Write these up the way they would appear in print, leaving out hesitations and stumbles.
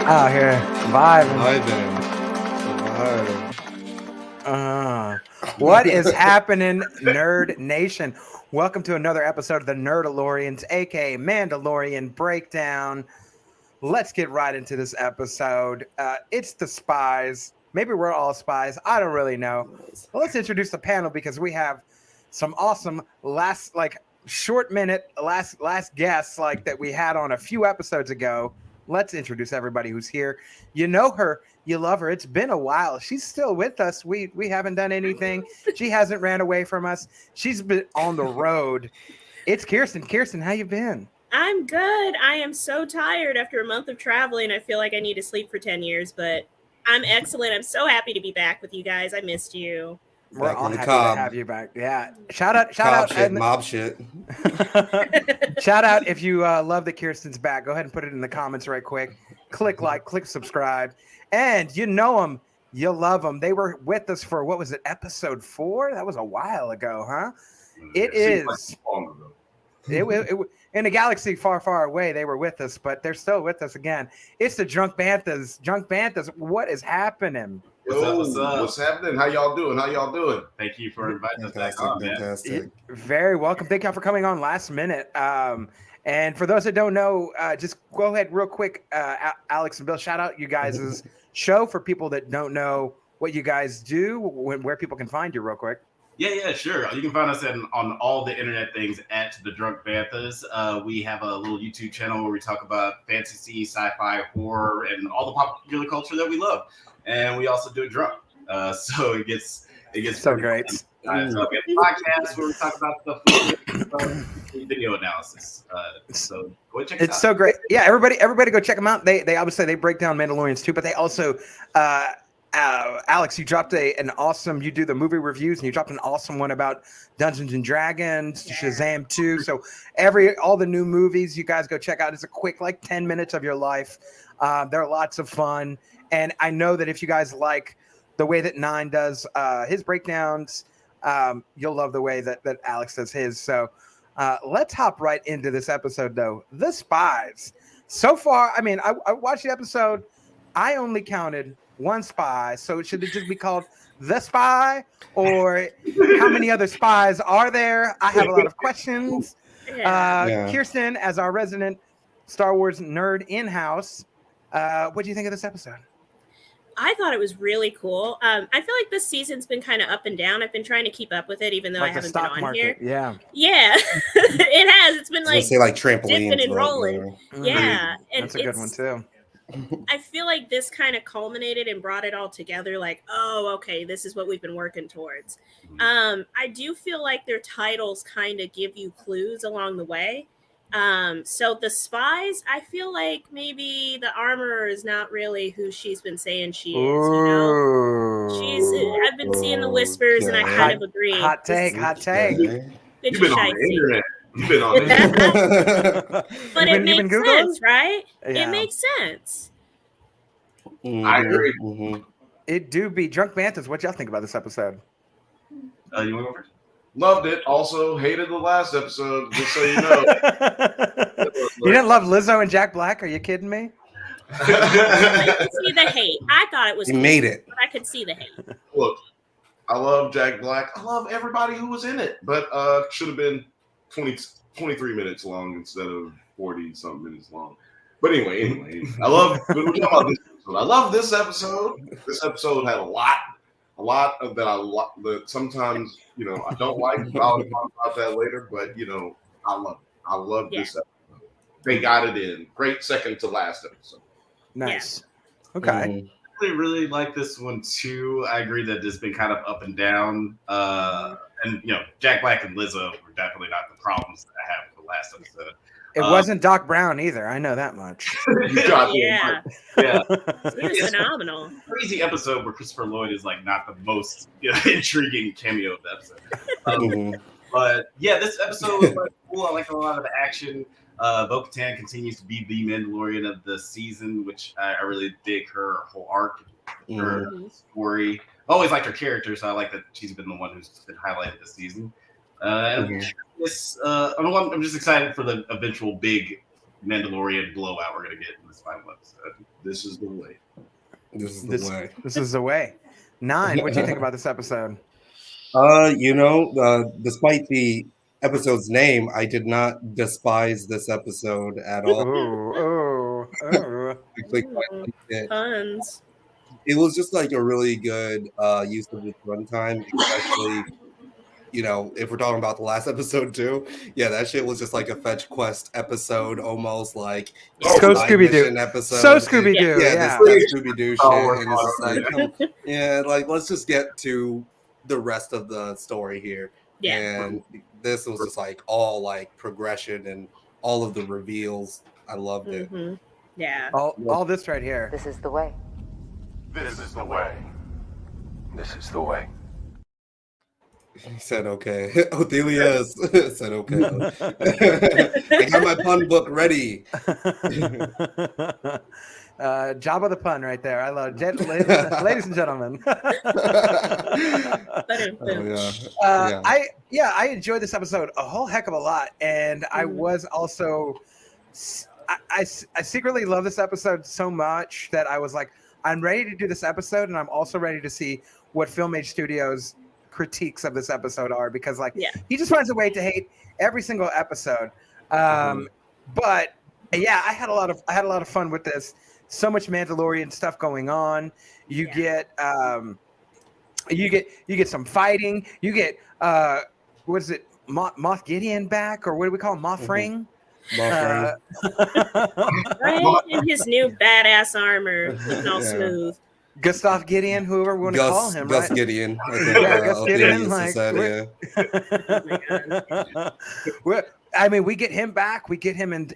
Oh, here, vibing. What is happening, Nerd Nation? Welcome to another episode of the Nerdalorians, aka Mandalorian Breakdown. Let's get right into this episode. It's the Spies. Maybe we're all spies. I don't really know. Well, let's introduce the panel because we have some awesome last guests that we had on a few episodes ago. Let's introduce everybody who's here. You know her, you love her. It's been a while. She's still with us. We haven't done anything. She hasn't ran away from us. She's been on the road. It's Kirsten. Kirsten, how you been? I'm good. I am so tired after a month of traveling. I feel like I need to sleep for 10 years, but I'm excellent. I'm so happy to be back with you guys. I missed you. We're all happy to have you back. Yeah. Shout out. Shit, mob shit. Shout out if you love that Kirsten's back. Go ahead and put it in the comments right quick. Click like, click subscribe. And you know them. You love them. They were with us for, what was it, episode 4? That was a while ago, huh? It is. In a galaxy far, far away, they were with us, but they're still with us again. It's the Drunk Banthas. Drunk Banthas, what is happening? What's up? What's happening? How y'all doing? Thank you for inviting us back on, man. Very welcome. Thank y'all for coming on last minute. And for those that don't know, just go ahead real quick, Alex and Bill, shout out you guys' show for people that don't know what you guys do, where people can find you real quick. Yeah, sure. You can find us on all the internet things at the Drunk Banthas. We have a little YouTube channel where we talk about fantasy, sci-fi, horror, and all the popular culture that we love. And we also do it drunk, so it gets so great. So we have a podcast where we talk about stuff, video analysis. So go check it out. It's so great. Yeah, everybody go check them out. They obviously they break down Mandalorians too, but they also Alex, you dropped an awesome. You do the movie reviews, and you dropped an awesome one about Dungeons and Dragons, Shazam 2. So all the new movies, you guys go check out. It's a quick 10 minutes of your life. They're lots of fun, and I know that if you guys like the way that Nine does his breakdowns, you'll love the way that Alex does his. So let's hop right into this episode, though. The Spies. So far, I mean, I watched the episode. I only counted one spy, so should it just be called The Spy, or how many other spies are there? I have a lot of questions. Kirsten, as our resident Star Wars nerd in-house, what do you think of this episode? I thought it was really cool. I feel like this season's been kind of up and down. I've been trying to keep up with it, even though I haven't been on here. Yeah, it has. It's been trampoline dipping and rolling. Yeah, and that's a good one too. I feel like this kind of culminated and brought it all together. Okay, this is what we've been working towards. I do feel like their titles kind of give you clues along the way. So the Spies, I feel like maybe the armorer is not really who she's been saying she is. I've been seeing the whispers, and I kind of agree. Hot take. You've been on the internet. You've been on it. But it makes sense, right? Yeah. It makes sense. I agree. It do be. Drunk Banthas, what y'all think about this episode? You want to go first? Loved it. Also hated the last episode, just so you know. You didn't love Lizzo and Jack Black? Are you kidding me? I could see the hate. I thought it was cool, made it. But I could see the hate. Look, I love Jack Black. I love everybody who was in it, but should have been 23 minutes long instead of 40-something minutes long. But anyway, I love this episode. This episode had a lot of that sometimes, I don't like. I'll talk about that later, but I love this episode. They got it in. Great second to last episode. Nice. Yeah. Okay. I really like this one too. I agree that it's been kind of up and down. And Jack Black and Lizzo were definitely not the problems that I had with the last episode. It wasn't Doc Brown either. I know that much. Yeah. He was phenomenal. Crazy episode where Christopher Lloyd is not the most intriguing cameo of the episode. But yeah, this episode was cool. I like a lot of the action. Bo-Katan continues to be the Mandalorian of the season, which I really dig her whole arc, her story. I always liked her character, so I like that she's been the one who's been highlighted this season. I'm just excited for the eventual big Mandalorian blowout we're gonna get in this final episode. This is the way. This is the way. This is the way. 9. What do you think about this episode? Despite the episode's name, I did not despise this episode at all. Oh. Actually, quite liked it. Puns. It was just like a really good use of its runtime, especially, if we're talking about the last episode too. Yeah, that shit was just like a fetch quest episode, almost like So Scooby-Doo episode. So Scooby-Doo, yeah. The Scooby-Doo shit. And it's just like, let's just get to the rest of the story here. Yeah. And this was just like all like progression and all of the reveals. I loved it. Mm-hmm. Yeah. All this right here. This is the way. This is the way. This is the way. He said, okay. Othelius said, okay. I got my pun book ready. Job of the pun right there. I love it. Ladies and gentlemen. I enjoyed this episode a whole heck of a lot. And I was also, I secretly love this episode so much that I was like, I'm ready to do this episode. And I'm also ready to see what Film Age Studios critiques of this episode are, because he just finds a way to hate every single episode. But yeah, I had a lot of fun with this. So much Mandalorian stuff going on. You get some fighting. You get what is it, Moff Gideon back, or what do we call him, Moff Fring? Right in his new badass armor, looking all smooth. Gustavo Gideon, whoever we want to call him, Gus right? Gideon. Gus Gideon. We get him back. We get him in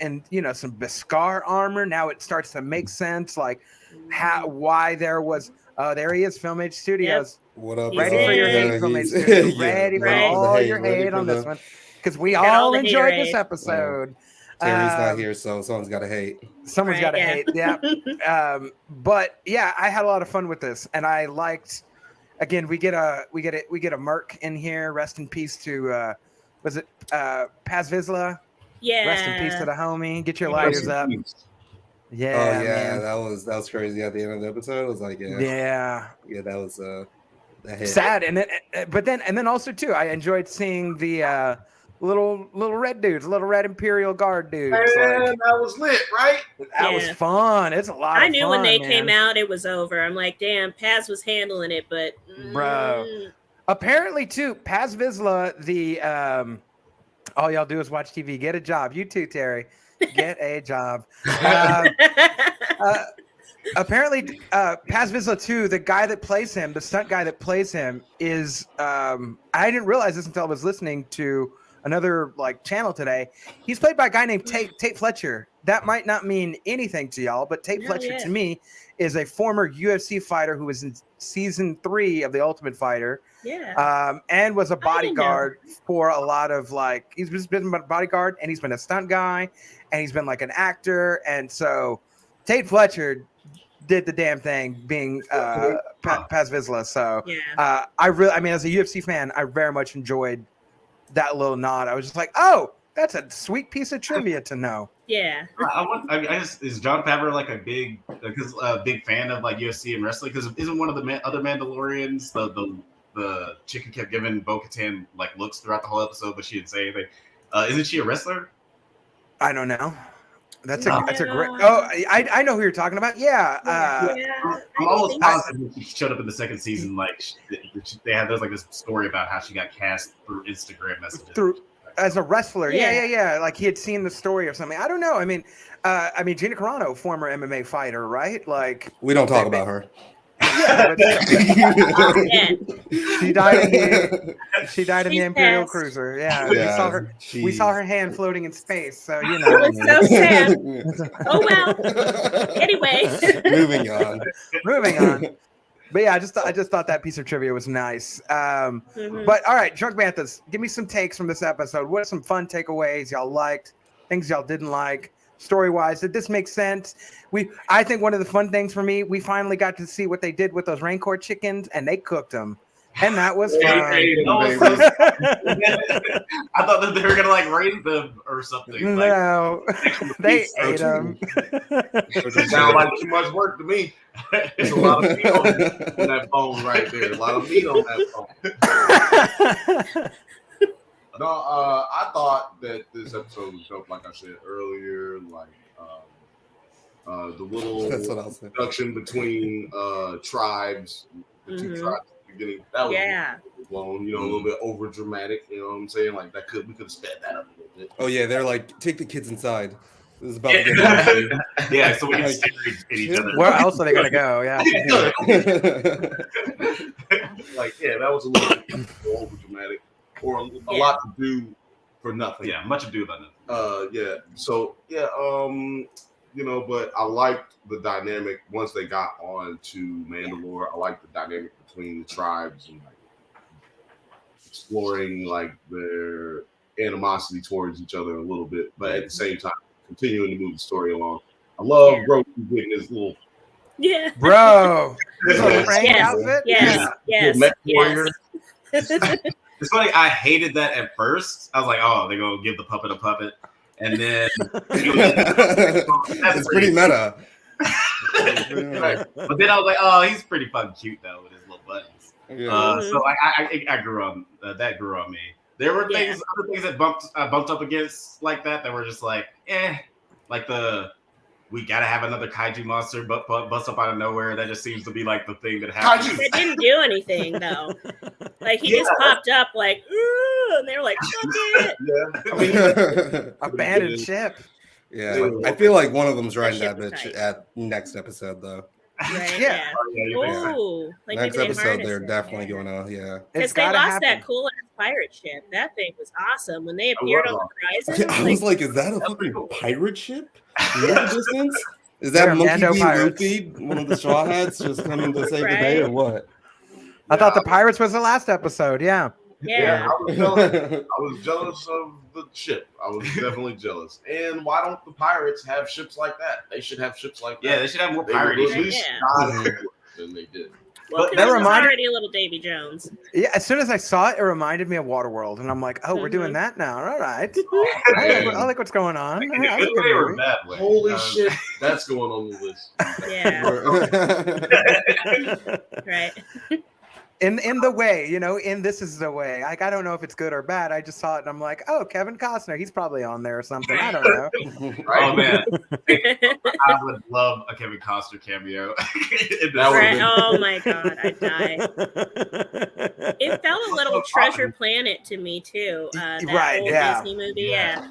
some Beskar armor. Now it starts to make sense, like why there was. There he is, Film Age Studios. Yep. What up? Ready for your hate, Film Age Studios. Ready for all your hate on this one, because we all enjoyed this episode. Terry's not here, so someone's got to hate. Someone's got to hate, yeah. But yeah, I had a lot of fun with this, and I liked. Again, we get a Merc in here. Rest in peace to was it Paz Vizsla? Yeah. Rest in peace to the homie. Get your lighters up. Yeah. Oh yeah, man. that was crazy at the end of the episode. I was like, yeah, that was that hit. Sad, and then also too, I enjoyed seeing the little red dudes, little red Imperial Guard dudes. Man, that was lit, right? That was fun. It's a lot of fun. I knew when they came out, it was over. I'm like, damn, Paz was handling it, but bro. Apparently, too, Paz Vizsla, the all y'all do is watch TV. Get a job. You too, Terry. Get a job. Apparently, Paz Vizsla, too, the guy that plays him, the stunt guy that plays him, is I didn't realize this until I was listening to another channel today. He's played by a guy named Tate Fletcher. That might not mean anything to y'all, but Tate Fletcher to me is a former UFC fighter who was in season 3 of The Ultimate Fighter. Yeah. And was a bodyguard for a lot of he's been a bodyguard, and he's been a stunt guy, and he's been an actor. And so Tate Fletcher did the damn thing being Paz Vizsla. So as a UFC fan, I very much enjoyed that little nod. I was just like, oh, that's a sweet piece of trivia to know. Yeah. Is John Favreau a big fan of UFC and wrestling? Because isn't one of the other Mandalorians the chicken kept giving Bo-Katan looks throughout the whole episode, but she didn't say anything. Isn't she a wrestler? I don't know. That's a great. Oh, I know who you're talking about. Yeah. I'm almost positive she showed up in the second season. There's this story about how she got cast through Instagram messages. As a wrestler, yeah. He had seen the story or something. I don't know. I mean, Gina Carano, former MMA fighter, right? We don't talk about her. Yeah, she died in the Imperial Cruiser. Yeah, we saw her hand floating in space. So It was so sad. Oh well. Anyway, moving on. But yeah, I just thought that piece of trivia was nice. But all right, Drunk Banthas, give me some takes from this episode. What are some fun takeaways y'all liked? Things y'all didn't like? Story-wise, did this make sense? I think one of the fun things for me, we finally got to see what they did with those Rancor chickens, and they cooked them. And that was Hey, fun. hey, that was so- I thought that they were gonna like raise them or something. Like, No, they ate them. It sounds like too much work to me. It's a lot of meat on that phone right there. A lot of meat on that phone. No, I thought that this episode was dope. Like I said earlier, like the little That's what I'll say. production between tribes, the two Mhm. tribes at the beginning. That was Yeah. blown, a little bit over dramatic. You know what I'm saying? Like we could have sped that up a little bit. Oh yeah, they're like, take the kids inside. This is about to get nasty. yeah, so we can Like, stare at each other. Where else are they gonna go? Yeah. Like, yeah, that was a little bit over dramatic, or a lot to do for nothing. Yeah, much ado about nothing. Yeah. So yeah, but I liked the dynamic once they got on to Mandalore. I liked the dynamic between the tribes and like exploring like their animosity towards each other a little bit, but at the same time continuing to move the story along. I love Grogu getting his little Bro. Yes. Frank outfit? Yes. mech warrior. It's funny. I hated that at first. I was like, "Oh, they're gonna give the puppet a puppet," and then It's pretty meta. But then I was like, "Oh, he's pretty fucking cute though with his little buttons." Yeah. So I grew on that grew on me. There were other things that bumped up against like that were just like, like we gotta have another kaiju monster bust up out of nowhere. That just seems to be like the thing that happens. It didn't do anything though. Like he just popped up like, ooh, and they were like, fuck it. Abandoned ship. Yeah, I feel like one of them's riding that bitch at next episode though. Right, Yeah. Ooh, like Next maybe they episode, harnessed they're it. definitely going to, Because It's they gotta lost happen. that cool ass pirate ship. That thing was awesome when they appeared on the horizon. I was like, is that a fucking pirate ship? In the distance? Is They're that Monkey Mando D. pirates. Luffy, one of the Straw Hats, just coming to save the day, or what? I thought the pirates was the last episode. Yeah. yeah. I was jealous of the ship. I was definitely jealous. And why don't the pirates have ships like that? They should have ships like that. Yeah, they should have more They would pirates. at least Yeah. not than they did. Well, But because that it was reminded- already a little Davy Jones. Yeah. As soon as I saw it, it reminded me of Waterworld, and I'm like, oh, we're doing that now. All right. I like what's going on. In All a right, good that's a way good or a movie. bad way. Holy shit, that's going on the list. Yeah. Right. In the way, in This Is the Way. Like, I don't know if it's good or bad. I just saw it and I'm like, oh, Kevin Costner, he's probably on there or something. I don't know. Oh man, I would love a Kevin Costner cameo. Right. Oh my god, I'd die. It felt a little Treasure Planet to me too. That Right, old yeah. Disney movie. Yeah.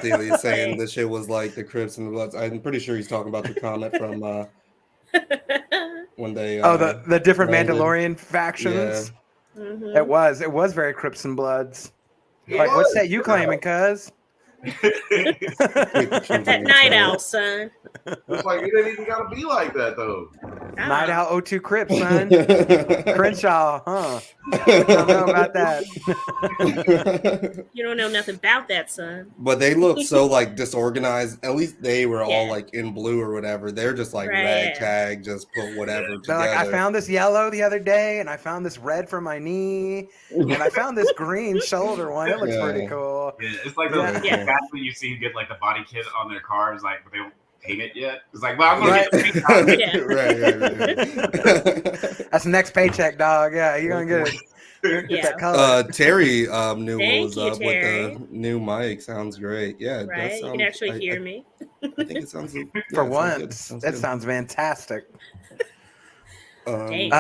He's saying this shit was like the Crips and the Bloods. I'm pretty sure he's talking about the comment from when they the different landed. Mandalorian factions. Mhm. It was very Crips and Bloods. Like, what's that you claiming, cuz? That night owl, son. It's like it ain't even gotta be like that though. Night Owl 02 Crips, son. Crenshaw, huh? Don't know about that. You don't know nothing about that, son. But they look so like disorganized. At least they were all Yeah. like in blue or whatever. They're just like Right. ragtag, just put whatever They're together. like, I found this yellow the other day, and I found this red for my knee, and I found this green shoulder one. It looks Yeah. pretty cool. Yeah, it's like those Yeah. guys when you see get like the body kit on their cars, like but they don't paint it yet. It's like, well, I'm gonna Right. get the paint on it. Yeah. right. That's the next paycheck, dog. Yeah, you're gonna get it. Get Yeah. that color. Terry knew Thank what was you, up Terry. with the new mic. Sounds great. Yeah, it Right? does You sound, can actually hear me. I think it sounds For it sounds good. once, Sounds that good. sounds fantastic. Damn.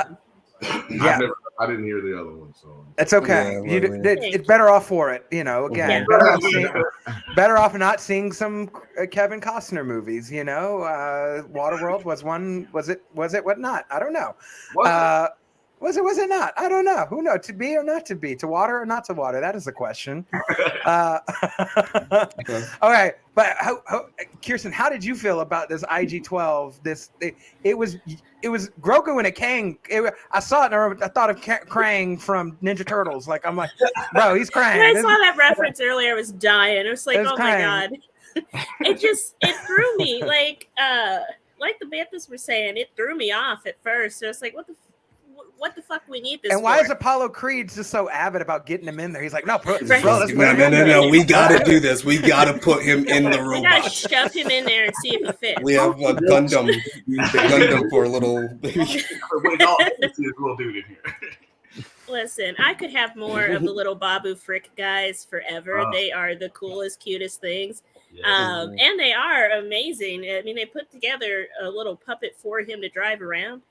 Yeah. I didn't hear the other one, so It's okay. Yeah, You well, it's better off for it, Again, Yeah. better off not seeing some Kevin Costner movies. Waterworld was one. Was it? What not? I don't know. Was it not? I don't know. Who knows? To be or not to be? To water or not to water? That is the question. Okay, but Kirsten, how did you feel about this IG-12? It was Grogu and a Kang. I saw it and I thought of Krang from Ninja Turtles. Like, I'm like, bro, he's Krang. When I saw that reference earlier, I was dying. I was like, It's oh my Krang. god. It threw me like the Banthas were saying, it threw me off at first. I was like, what what the fuck we need this And why for? is Apollo Creed just so avid about getting him in there? He's like, no, bro, let's Right. put him in there. No. We gotta do this. We gotta put him in the We gotta robot. shove him in there and see if he fits. We have a Gundam, the Gundam for a little baby. Wait, no, this little dude in here. Listen, I could have more of the little Babu Frick guys forever. Oh. They are the coolest, cutest things. Yeah. And they are amazing. I mean, they put together a little puppet for him to drive around.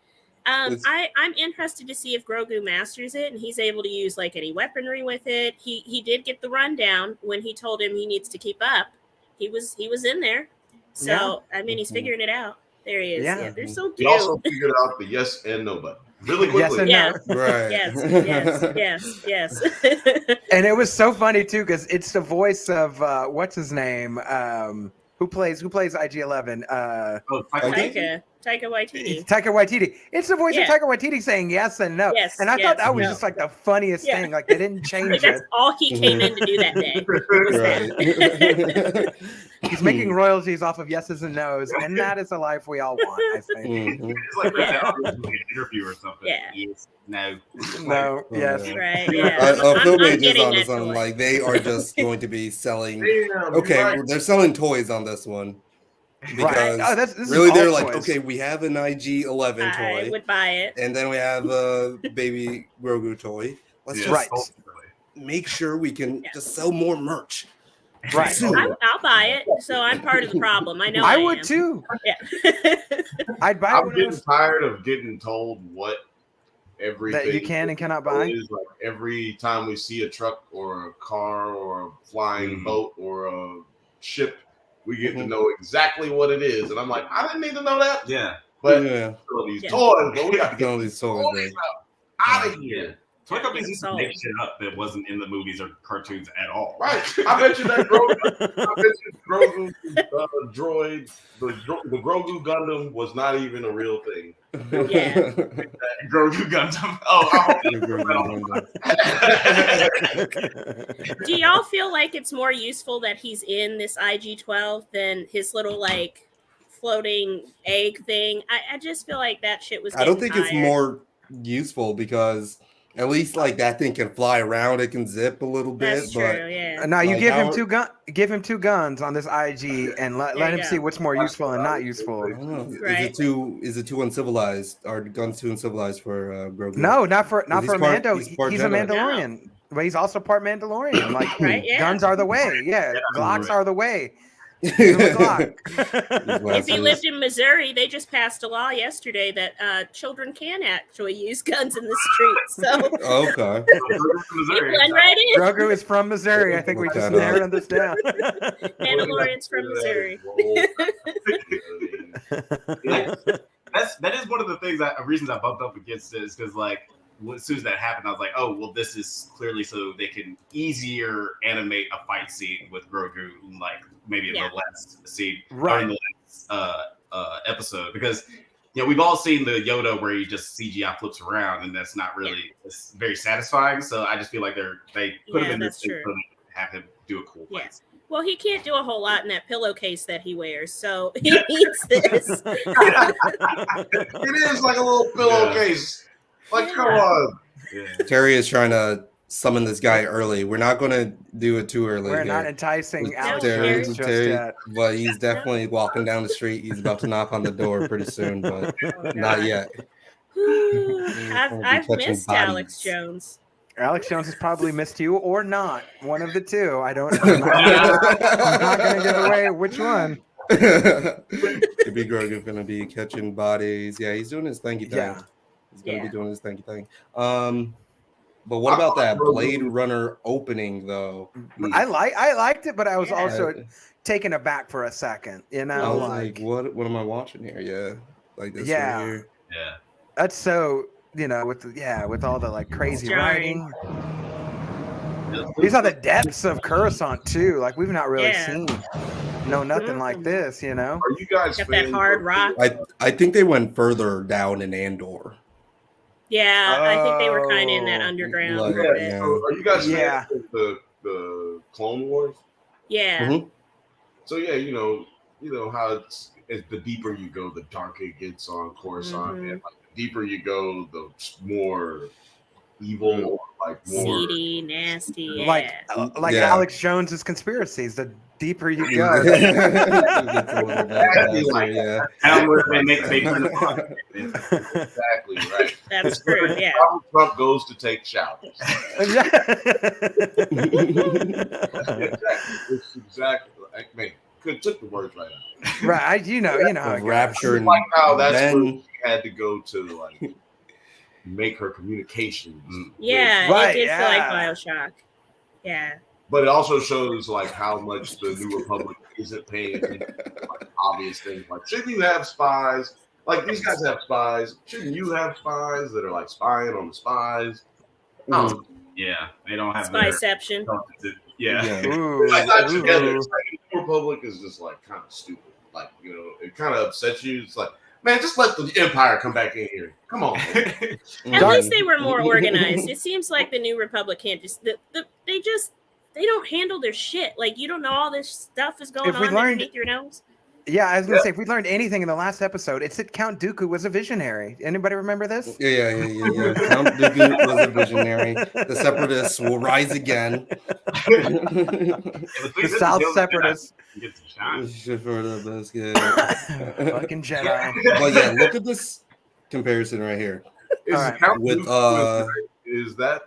I'm interested to see if Grogu masters it and he's able to use like any weaponry with it. He did get the rundown when he told him he needs to keep up. He was in there. So I mean, he's figuring it out. There he is. Yeah, they're so He cute. also figured out the yes and no button really quickly. Yes and no. Right. Yes. And it was so funny too because it's the voice of what's his name, who plays IG-11. Taika Waititi. It's Taika Waititi. It's the voice of Taika Waititi saying yes and no. Yes, and I thought that was no. just like the funniest thing. Like they didn't change Like, that's it. all he came in to do that day. Right. He's making royalties off of yeses and nos, and that is the life we all want, I think. It's like an interview or something. Yeah. Yes, no. No, yes. Right. Yeah. Film I'm Age is getting on that this one. toy. Like they are just going to be selling. Damn, Okay, you're right. they're selling toys on this one. Because Right. Oh, this is really, all they're like, toys. okay, we have an IG-11 I toy, would buy it. and then we have a baby Grogu toy. Let's just Right. make sure we can just sell more merch. Right. Soon. I'll buy it. So I'm part of the problem. I know I I would am. too. Yeah. I'd buy I'm one getting of tired of getting told what everything that you can and cannot buy. is. Like every time we see a truck or a car or a flying boat or a ship, we get to know exactly what it is. And I'm like, I didn't need to know that. Yeah. But Yeah. these toys, but we got to Get all get these toys. toys out of here. Toy companies used to make shit up that wasn't in the movies or cartoons at all. Right. I bet you that Grogu droid, the Grogu Gundam was not even a real thing. Yeah. Grogu Gundam. Oh, Do y'all feel like it's more useful that he's in this IG-12 than his little like floating egg thing? I just feel like that shit was. I don't think getting it's tired. more useful because at least like that thing can fly around. It can zip a little bit. That's true. But Yeah. Now you Like give him our- give him two guns on this IG and let There him you see go. what's more useful and not useful. I don't know. Right. Is it too uncivilized? Are the guns too uncivilized for Grogu? No, not for He's for part- Mando. he's part He's a Jedi. Mandalorian, but he's also part Mandalorian. Like Right, yeah. guns are the way. Yeah, Glocks are the way. Give him a Glock. If he lived in Missouri, they just passed a law yesterday that children can actually use guns in the streets. So Okay. you blend right in. Grogu is from Missouri. I think we just narrowed this down. Mandalorian's from Missouri. That is one of the things reasons I bumped up against it is because like as soon as that happened, I was like, oh well, this is clearly so they can easier animate a fight scene with Grogu, like maybe in the last scene or in the last episode, because you know we've all seen the Yoda where he just CGI flips around, and that's not really it's very satisfying. So I just feel like they put him in this thing so they have him do a cool fight scene. Well, he can't do a whole lot in that pillowcase that he wears, so he needs this. It is like a little pillowcase. Like, come on. Terry is trying to summon this guy early. We're not going to do it too early. We're here. not enticing Alex Terry, Jones just Terry, yet. but he's definitely walking down the street. He's about to knock on the door pretty soon, but not yet. I've missed Alex Jones. Alex Jones has probably missed you or not. One of the two. I don't know. I'm not going to give away which one. Baby Grogu going to be catching bodies. Yeah, he's doing his thingy thing. Yeah. He's going to be doing his thingy thing. But what about that Blade Runner opening though? I liked it, but I was also taken aback for a second. You know, I was like, what am I watching here? Yeah, like this. Yeah. Right here. Yeah. That's so. You know, with all the like crazy writing. These are the depths of Coruscant too. Like we've not really seen nothing like this. You know. Are you guys got that hard rock? I think they went further down in Andor. Yeah, I think they were kind of in that underground. Like, a little bit. yeah. So are you guys fans of the Clone Wars? Yeah. Mhm. So yeah, you know how it's the deeper you go, the darker it gets on Coruscant, and like the deeper you go, the more evil, or like more seedy, nasty. Yeah. Like Yeah. Alex Jones's conspiracies. The deeper you go, exactly like yeah. How would they make they turn the exactly right. That's true. Yeah. Trump goes to take showers. It's exactly. I mean, took the words right out. Right, you know how it goes. Rapture and Like how that's then where she had to go to like make her communications. Yeah, Right, it did feel like yeah. Bioshock. Yeah. But it also shows like how much the New Republic isn't paying attention to like obvious things. Like, shouldn't you have spies? Like these guys have spies. Shouldn't you have spies that are like spying on the spies? Oh, Yeah, they don't have Spyception. Yeah. Ooh, like not together. ooh. It's like the New Republic is just like kind of stupid. Like, you know, it kind of upsets you. It's like, man, just let the Empire come back in here. Come on. Man. At least they were more organized. It seems like the New Republic can't just they don't handle their shit. Like, you don't know all this stuff is going If we on learned- underneath your nose. Yeah, I was gonna say, if we learned anything in the last episode, it's that Count Dooku was a visionary. Anybody remember this? Yeah. Count Dooku was a visionary. The Separatists will rise again. The South Separatists. Get some shot. Shit for the biscuit. Fucking Jedi. But yeah, look at this comparison right here. Is All right. Count With, Dooku is the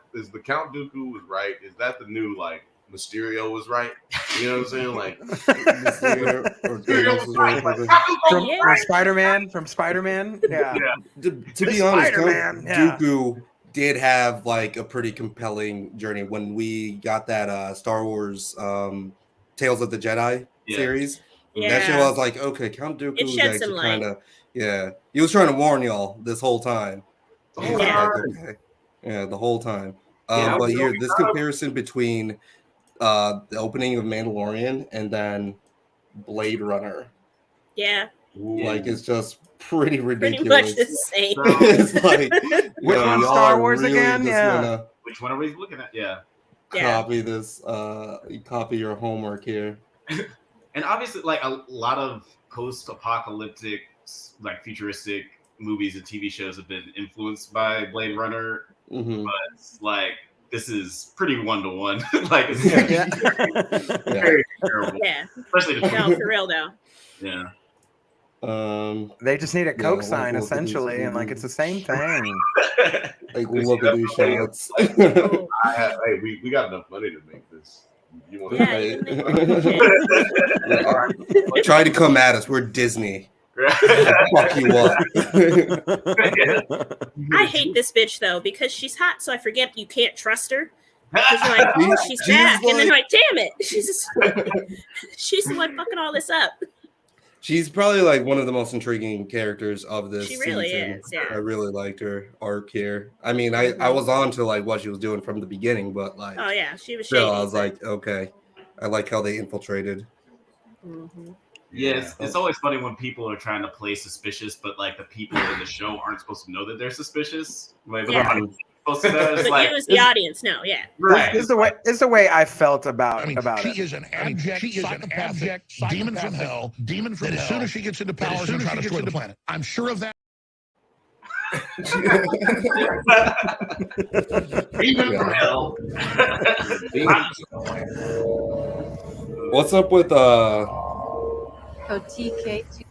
Count Dooku was right? Is that the new like Mysterio was right? You know what I'm saying? Like Mysterio was right. From Spider-Man. From Spider-Man. Yeah. To be honest, Spider-Man, Count yeah. Dooku did have like a pretty compelling journey when we got that Star Wars Tales of the Jedi series. That shit, I was like, okay, Count Dooku It was shed some actually light. kind of, he was trying to warn y'all this whole time. Oh, Yeah. Like, okay. Yeah, the whole time. Yeah, But here, this comparison between the opening of Mandalorian and then Blade Runner, Yeah. like, it's just pretty Pretty ridiculous. much the same. It's like, Which one's y'all Star are Wars really again? just Yeah. gonna Which one are we looking at? Yeah. Yeah. copy this, copy your homework here. And obviously, like a lot of post-apocalyptic, like futuristic movies and TV shows have been influenced by Blade Runner, Mhm. but it's like this is pretty one-to-one. Like it's Yeah. very terrible, Yeah. especially the No, for real though. yeah. They just need a Coke Yeah, sign, look at these essentially, and like it's the same thing. Like, look at these shots. Oh, hey, we got enough money to make this. You want yeah, you can make Try to come at us. We're Disney. Fuck you up. I hate this bitch though because she's hot, so I forget you can't trust her. Because you're like, oh, she's back, and then you're like, damn it, she's the one fucking all this up. She's probably like one of the most intriguing characters of this She really season. is, yeah. I really liked her arc here. I mean, I was on to like what she was doing from the beginning, but like, Oh yeah, she was shady. still, I was like, okay, I like how they infiltrated. Mhm. Yeah, it's always funny when people are trying to play suspicious, but like the people in the show aren't supposed to know that they're suspicious. Like, the Yeah. audience is supposed to know. It's But like, you as the audience know, yeah. right. It's the way I felt about I mean, it. she is an abject demon from hell. Demon from hell. As soon as she gets into power, she'll try to destroy the planet. I'm sure of that. Even from hell. What's up with TK2.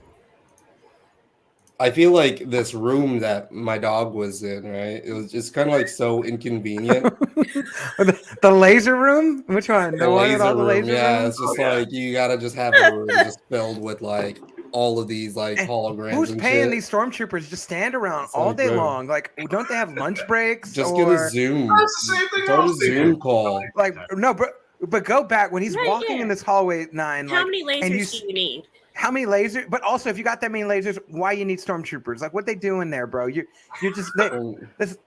I feel like this room that my dog was in, right? It was just kind of like so inconvenient. The laser room? Which one? The one with all the laser Yeah, rooms? it's just like you gotta just have a room just filled with like all of these like holograms. Who's and paying shit. these stormtroopers just stand around It's all like, day bro. long? Like, don't they have lunch breaks? Just or, get a Zoom. That's the same thing I Start a was thinking. Zoom call. like, no, but go back when he's Right, walking yeah. in this hallway 9. How Like, many and lasers do you need? how many lasers? But also, if you got that many lasers, why you need stormtroopers? Like, what they doing there, bro? You're just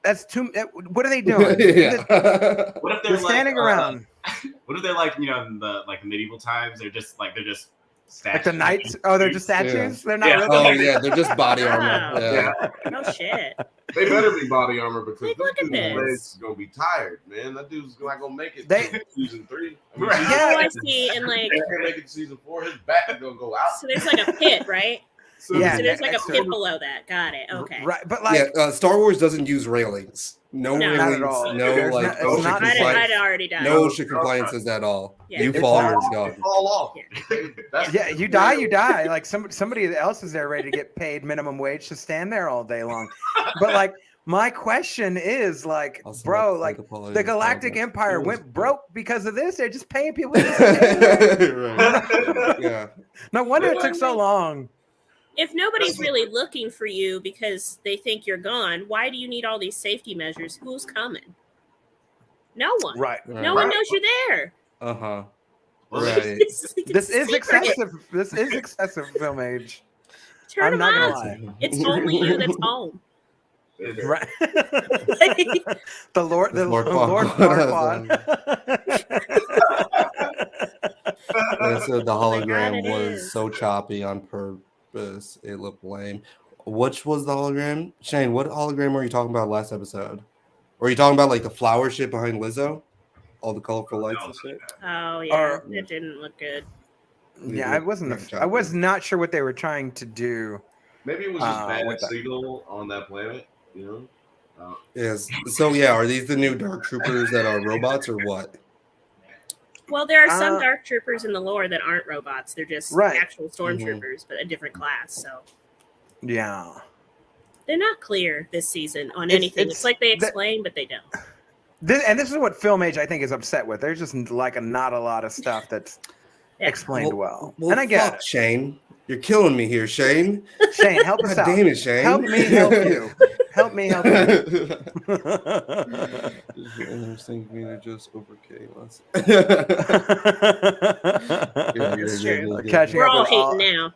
that's too. What are they doing? Yeah. What if They're they're standing like, around What if they're like, you know, in the like medieval times, they're just statues. like the knights. Oh, they're just statues. They're not. Yeah. Really Oh yeah, they're just body armor. Wow. Yeah. No shit. They better be body armor because Like, this look at dude's this. legs is gonna be tired, man. That dude's not gonna make it. They- to season 3. Right. Season Oh, Yeah. I see. And like, He can't make it to season 4. His back is gonna go out. so there's like a pit, right? So Yeah, So there's like a extra- pit below that. Got it. Okay. Right, but like Star Wars doesn't use railings. No No. railings. Not at all. No There's like not- it's ocean not safe. compliance. I'd already died. No ocean compliances at all. Yeah. You It's fall not- or it's gone. fall off. That's yeah, you die. Like somebody else is there ready to get paid minimum wage to stand there all day long. But like my question is like, Also, bro, like, like apologies the for Galactic that. Empire It was- went broke because of this. They're just paying people. To stand there. Right. Yeah. No wonder it took so long. If nobody's really looking for you because they think you're gone, why do you need all these safety measures? Who's coming? No one. Right. No one knows you're there. Uh-huh. Well, Right. This is Secret. excessive. This is excessive film age. Turn I'm them not gonna off. lie. It's only you that's home. Right. the Lord Farquaad. Yeah, so the hologram it was is. so choppy on purpose. It looked lame. Which was the hologram? Shane, what hologram were you talking about last episode? Were you talking about like the flower shit behind Lizzo? All the colorful lights and shit? Oh yeah, it didn't look good. Yeah, I was not sure what they were trying to do. Maybe it was just bad with that. signal on that planet, you know? Yes. So yeah, are these the new dark troopers that are robots or what? Well, there are some dark troopers in the lore that aren't robots. They're just Right. actual stormtroopers, but a different class. So Yeah. they're not clear this season on anything. It's like they explain, but they don't. This is what Film Age I think is upset with. There's just like not a lot of stuff that's Yeah. explained well. Well, And I get fuck, Shane. You're killing me here, Shane. it. Shane, help us God out. damn it, Shane. Help me help you. Help me help you. Interesting for me to just overkill us. That's true. Catching We're up all with all- hating now.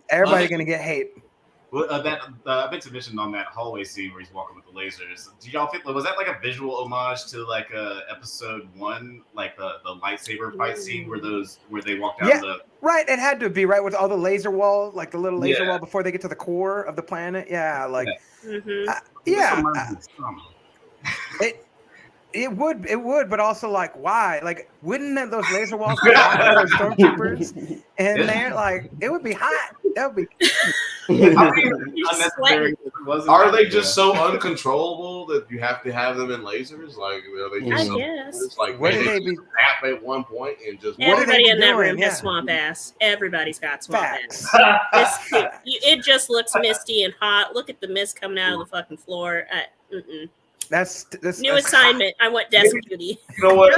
Everybody's gonna get hate. Well, I meant to mention on that hallway scene where he's walking with the lasers. Do y'all think was that like a visual homage to like episode 1, like the lightsaber fight scene where they walk down Yeah. the Right, it had to be right with all the laser wall, like the little laser Yeah. wall before they get to the core of the planet. Yeah, like Hmm. it would, but also like why? Like, wouldn't those laser walls be hot for those stormtroopers in there? Like, it would be hot. That would be. unnecessary. Are they just so uncontrollable that you have to have them in lasers? Like, are they I just guess. it's like What maybe did they be? tap at one point and just What are they Everybody in that doing? room Yeah. has swamp ass. Everybody's got swamp Facts. ass. It just looks misty and hot. Look at the mist coming out of the fucking floor. That's New assignment. I want desk duty. You know what?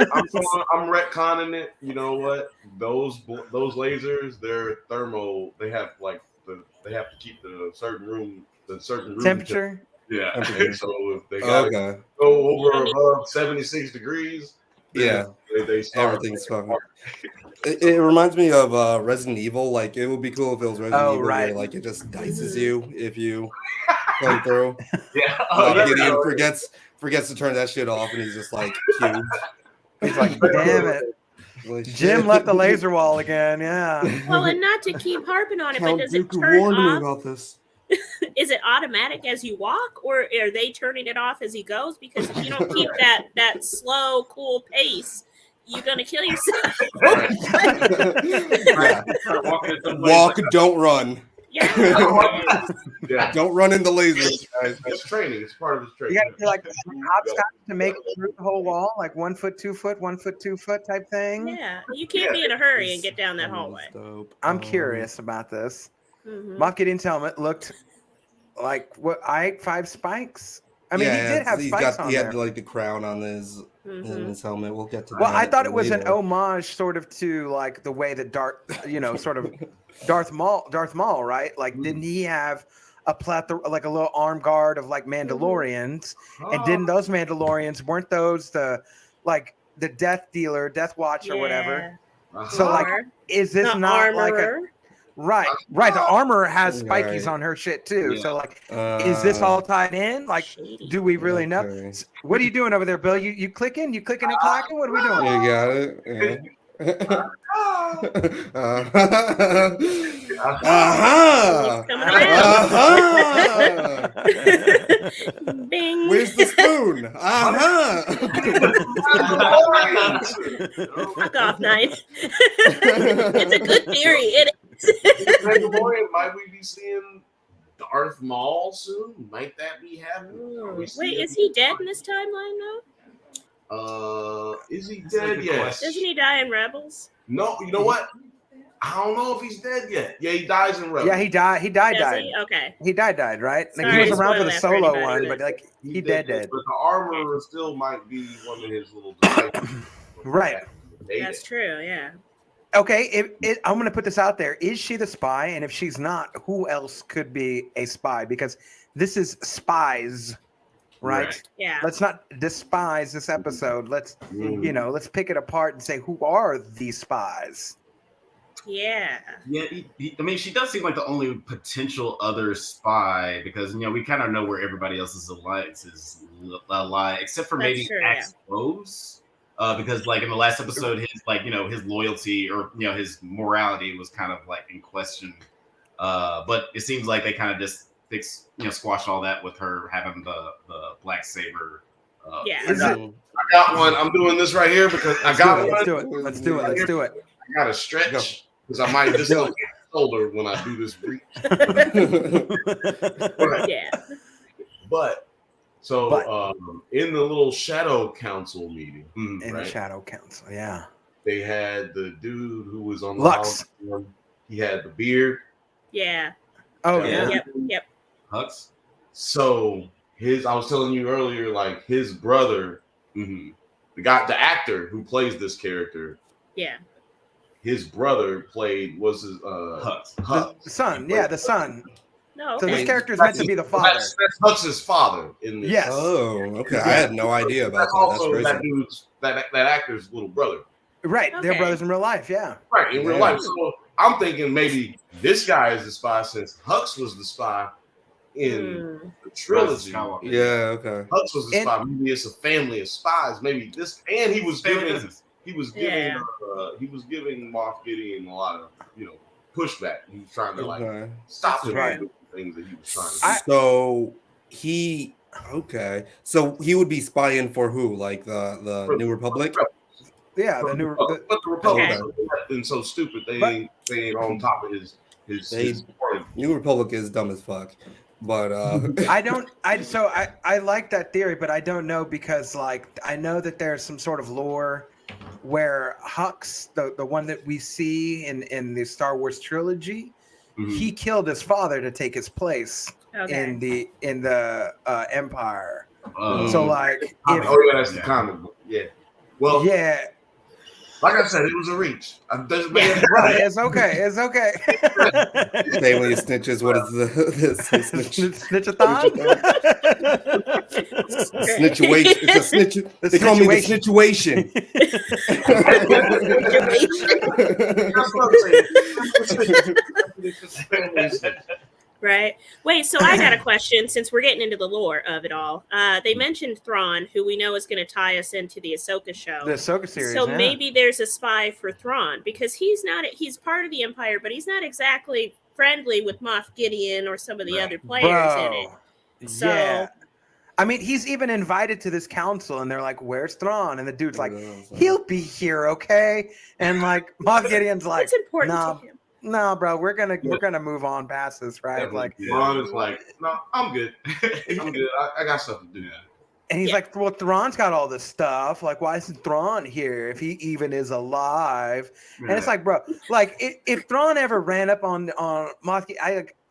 I'm retconning it. You know what? Those lasers, they're thermal. They have they have to keep the certain room temperature. Yeah. Temperature. So if they gotta Okay. go over above 76 degrees, Yeah. they start. Everything's fine. It reminds me of Resident Evil. Like, it would be cool if it was Resident Evil right. where, like, it just dices you if you come through. Yeah. Moff Gideon forgets to turn that shit off, and he's just like cubed. He's like, damn it. Like, Jim left the laser wall again. Yeah. Well, and not to keep harping on it, but Count does it Dooku turn warned me off? about this. Is it automatic as you walk, or are they turning it off as he goes? Because if you don't keep that slow, cool pace, you're gonna kill yourself. Yeah. Walk, don't run. Yeah. Yeah. Don't run in the lasers, guys. It's training. It's part of his You training. got to do like hopscotch to make it through the whole wall, like 1 foot, 2 foot, 1 foot, 2 foot type thing. Yeah, you can't be in a hurry and get down that hallway. Dope. I'm curious about this. Mhm. Moff Gideon's helmet looked like what I ate 5 spikes. I mean, he did have spikes on He there. had like the crown on his helmet. We'll get to that. Well, I thought it was an later. homage, sort of, to like the way that sort of Darth Maul, right? Like, didn't he have a plethora, like a little arm guard of like Mandalorians? And didn't those Mandalorians, weren't those the Death Dealer, Death Watch, or whatever? So like, is this The not like a armorer. right? The armorer has spikies Right. on her shit too. Yeah. So like, is this all tied in? Like, Shady. do we really know? Okay. What are you doing over there, Bill? You clicking? You clicking and clacking? What are we doing? You got it. Yeah. Uh-huh. Coming Uh-huh. around. Bing. Where's the spoon? Uh-huh. Fuck off, knife. It's a good theory. It Mandalorian, might we be seeing Darth Maul soon? Might that be happening? Wait, is he dead in this timeline though? Is he That's a dead good yet? question. Doesn't he die in Rebels? No, you know what? I don't know if he's dead yet. Yeah, he dies in Rebels. Yeah, he died. He died. Does he? Okay. He died, right? Like, Sorry he was around to for the spoil that for solo anybody one, but like he He's dead. But the armor still might be one of his little disciples. Right. That's true. Yeah. Okay, I'm going to put this out there. Is she the spy? And if she's not, who else could be a spy? Because this is Spies, right? Yeah. Let's not despise this episode. Let's, let's pick it apart and say, who are these spies? Yeah. Yeah, I mean, she does seem like the only potential other spy because we kind of know where everybody else's alliances lie, except for maybe Axe Rose. Because like in the last episode, his his loyalty or his morality was kind of like in question. But it seems like they kind of just squashed all that with her having the black saber. Yeah. I got one. I'm doing this right here because I got one. Let's do it. I got to stretch because I might dislocate my shoulder when I do this breach. Yeah. But in the little Shadow Council meeting, the Shadow Council, yeah, they had the dude who was on the Lux. hologram. He had the beard. Yeah. Oh yeah. Yep. Hux. So I was telling you earlier, like his brother, the actor who plays this character. Yeah. His brother was his Hux. The son. Yeah, the son. No. So this character is meant to be the father. That's Hux's father in this. Yes. Oh, okay. I had no idea about That's that. also That's that crazy. dude's that actor's little brother. Right. They're brothers in real life. Yeah. Right, in real life. So I'm thinking maybe this guy is the spy since Hux was the spy in the trilogy. Yeah, okay. Hux was the spy. Maybe it's a family of spies. Maybe this, and he was giving Moff Gideon a lot of pushback. He was trying to stop him from doing things that he was trying to do. So he would be spying for who? Like the New Republic? Yeah, but the Republic has been so stupid they ain't on top of his New Republic is dumb as fuck. But I like that theory, but I don't know because like I know that there's some sort of lore where Hux, the one that we see in the Star Wars trilogy, he killed his father to take his place in the Empire. So like, that's the comic book. Yeah. Well, yeah. Like I said, it was a reach. Right, it's okay. It's okay. Say when he snitches, what is Snitchathon? Snitchation. It's a snitch. They call me the situation. Right. Wait, so I got a question since we're getting into the lore of it all. They mentioned Thrawn, who we know is going to tie us into the Ahsoka show. The Ahsoka series. So maybe there's a spy for Thrawn because he's part of the Empire, but he's not exactly friendly with Moff Gideon or some of the other players in it. So, yeah. I mean, he's even invited to this council, and they're like, "Where's Thrawn?" And the dude's like, "He'll be here, okay?" And like, Moff Gideon's like, "It's important to him." No, bro, we're gonna move on past this, right? Definitely. Like, Ron is like, "No, I'm good. I'm good. I got stuff to do." And he's like, "Well, Thrawn's got all this stuff. Like, why isn't Thrawn here if he even is alive?" And it's like, bro, like if Thrawn ever ran up on Moff,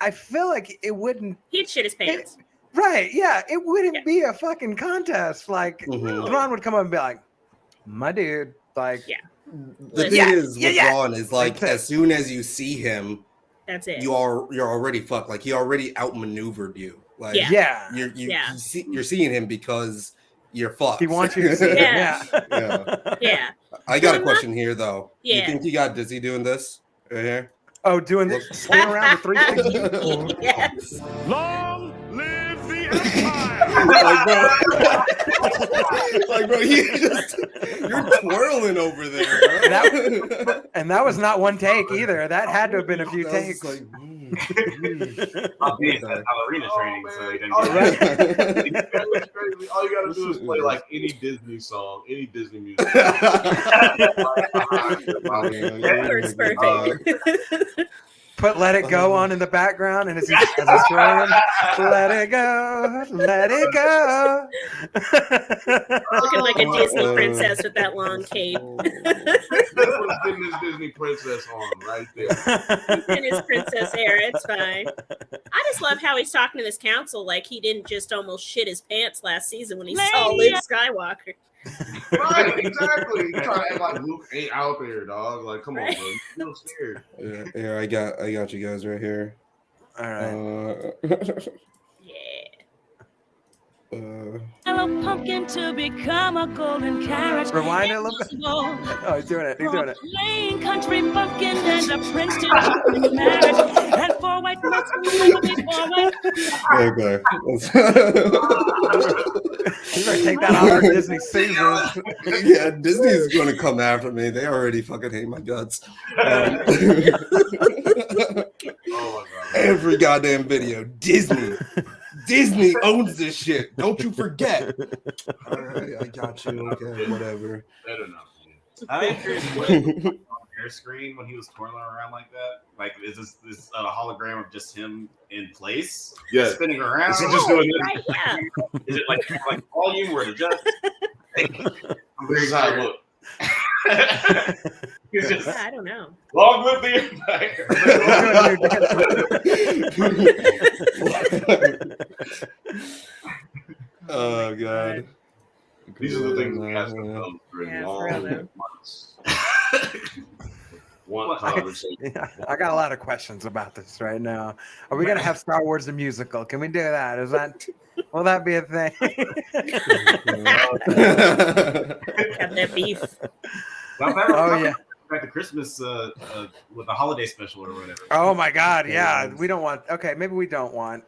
I feel like it wouldn't. He'd shit his pants. Right? Yeah, it wouldn't be a fucking contest. Like Thrawn would come up and be like, "My dude," like, The thing is with Thrawn is like as soon as you see him, that's it. You're already fucked. Like he already outmaneuvered you. Like you're seeing him because you're fucked. He wants you to see him. Yeah. I got a question here though. Yeah. You think you got Dizzy doing this right here? Oh, doing this spin around the 360. Yes. Long live the Empire! like bro, you're twirling over there, bro. And that was not one take either. That had to have been a few takes. Like, Moff Gideon has ballerina training, so he didn't get It's crazy. All you gotta do is play like any Disney song, any Disney music. Works perfect. Put "Let It Go" on in the background, and as he's swaying, let it go, let it go. Looking like a Disney princess with that long cape. Putting his Disney princess on right there. In his princess hair, it's fine. I just love how he's talking to this council like he didn't just almost shit his pants last season when he saw Luke Skywalker. Right, exactly. You trying to act like Luke ain't out there, dog. Like, come on, bro. You feel scared. Yeah, I got you guys right here. All right. Hello, pumpkin to become a golden carrot. Rewind it a little bit. Oh, he's doing it. He's doing it. Plain country pumpkin and a prince to marriage. And 4 white mice will be 4 white. Okay. You better take that off for Disney seasons. Yeah, Disney's going to come after me. They already fucking hate my guts. Oh my God. Every goddamn video, Disney owns this shit. Don't you forget. All right, I got you. Okay, whatever. Better not. I'm curious what on your screen when he was twirling around like that. Like, is this a hologram of just him in place? Yeah, spinning around. Is he just doing this? Right, yeah. Is it like volume where it just? This is how it look. He's just, I don't know. long live the Empire. Oh God. These are the things we have to come through long months. One conversation. I got a lot of questions about this right now. Are we gonna have Star Wars the musical? Can we do that? Will that be a thing? Have that beef. Oh yeah. Back to Christmas with the holiday special or whatever. Oh my God, yeah. We don't want. Okay, maybe we don't want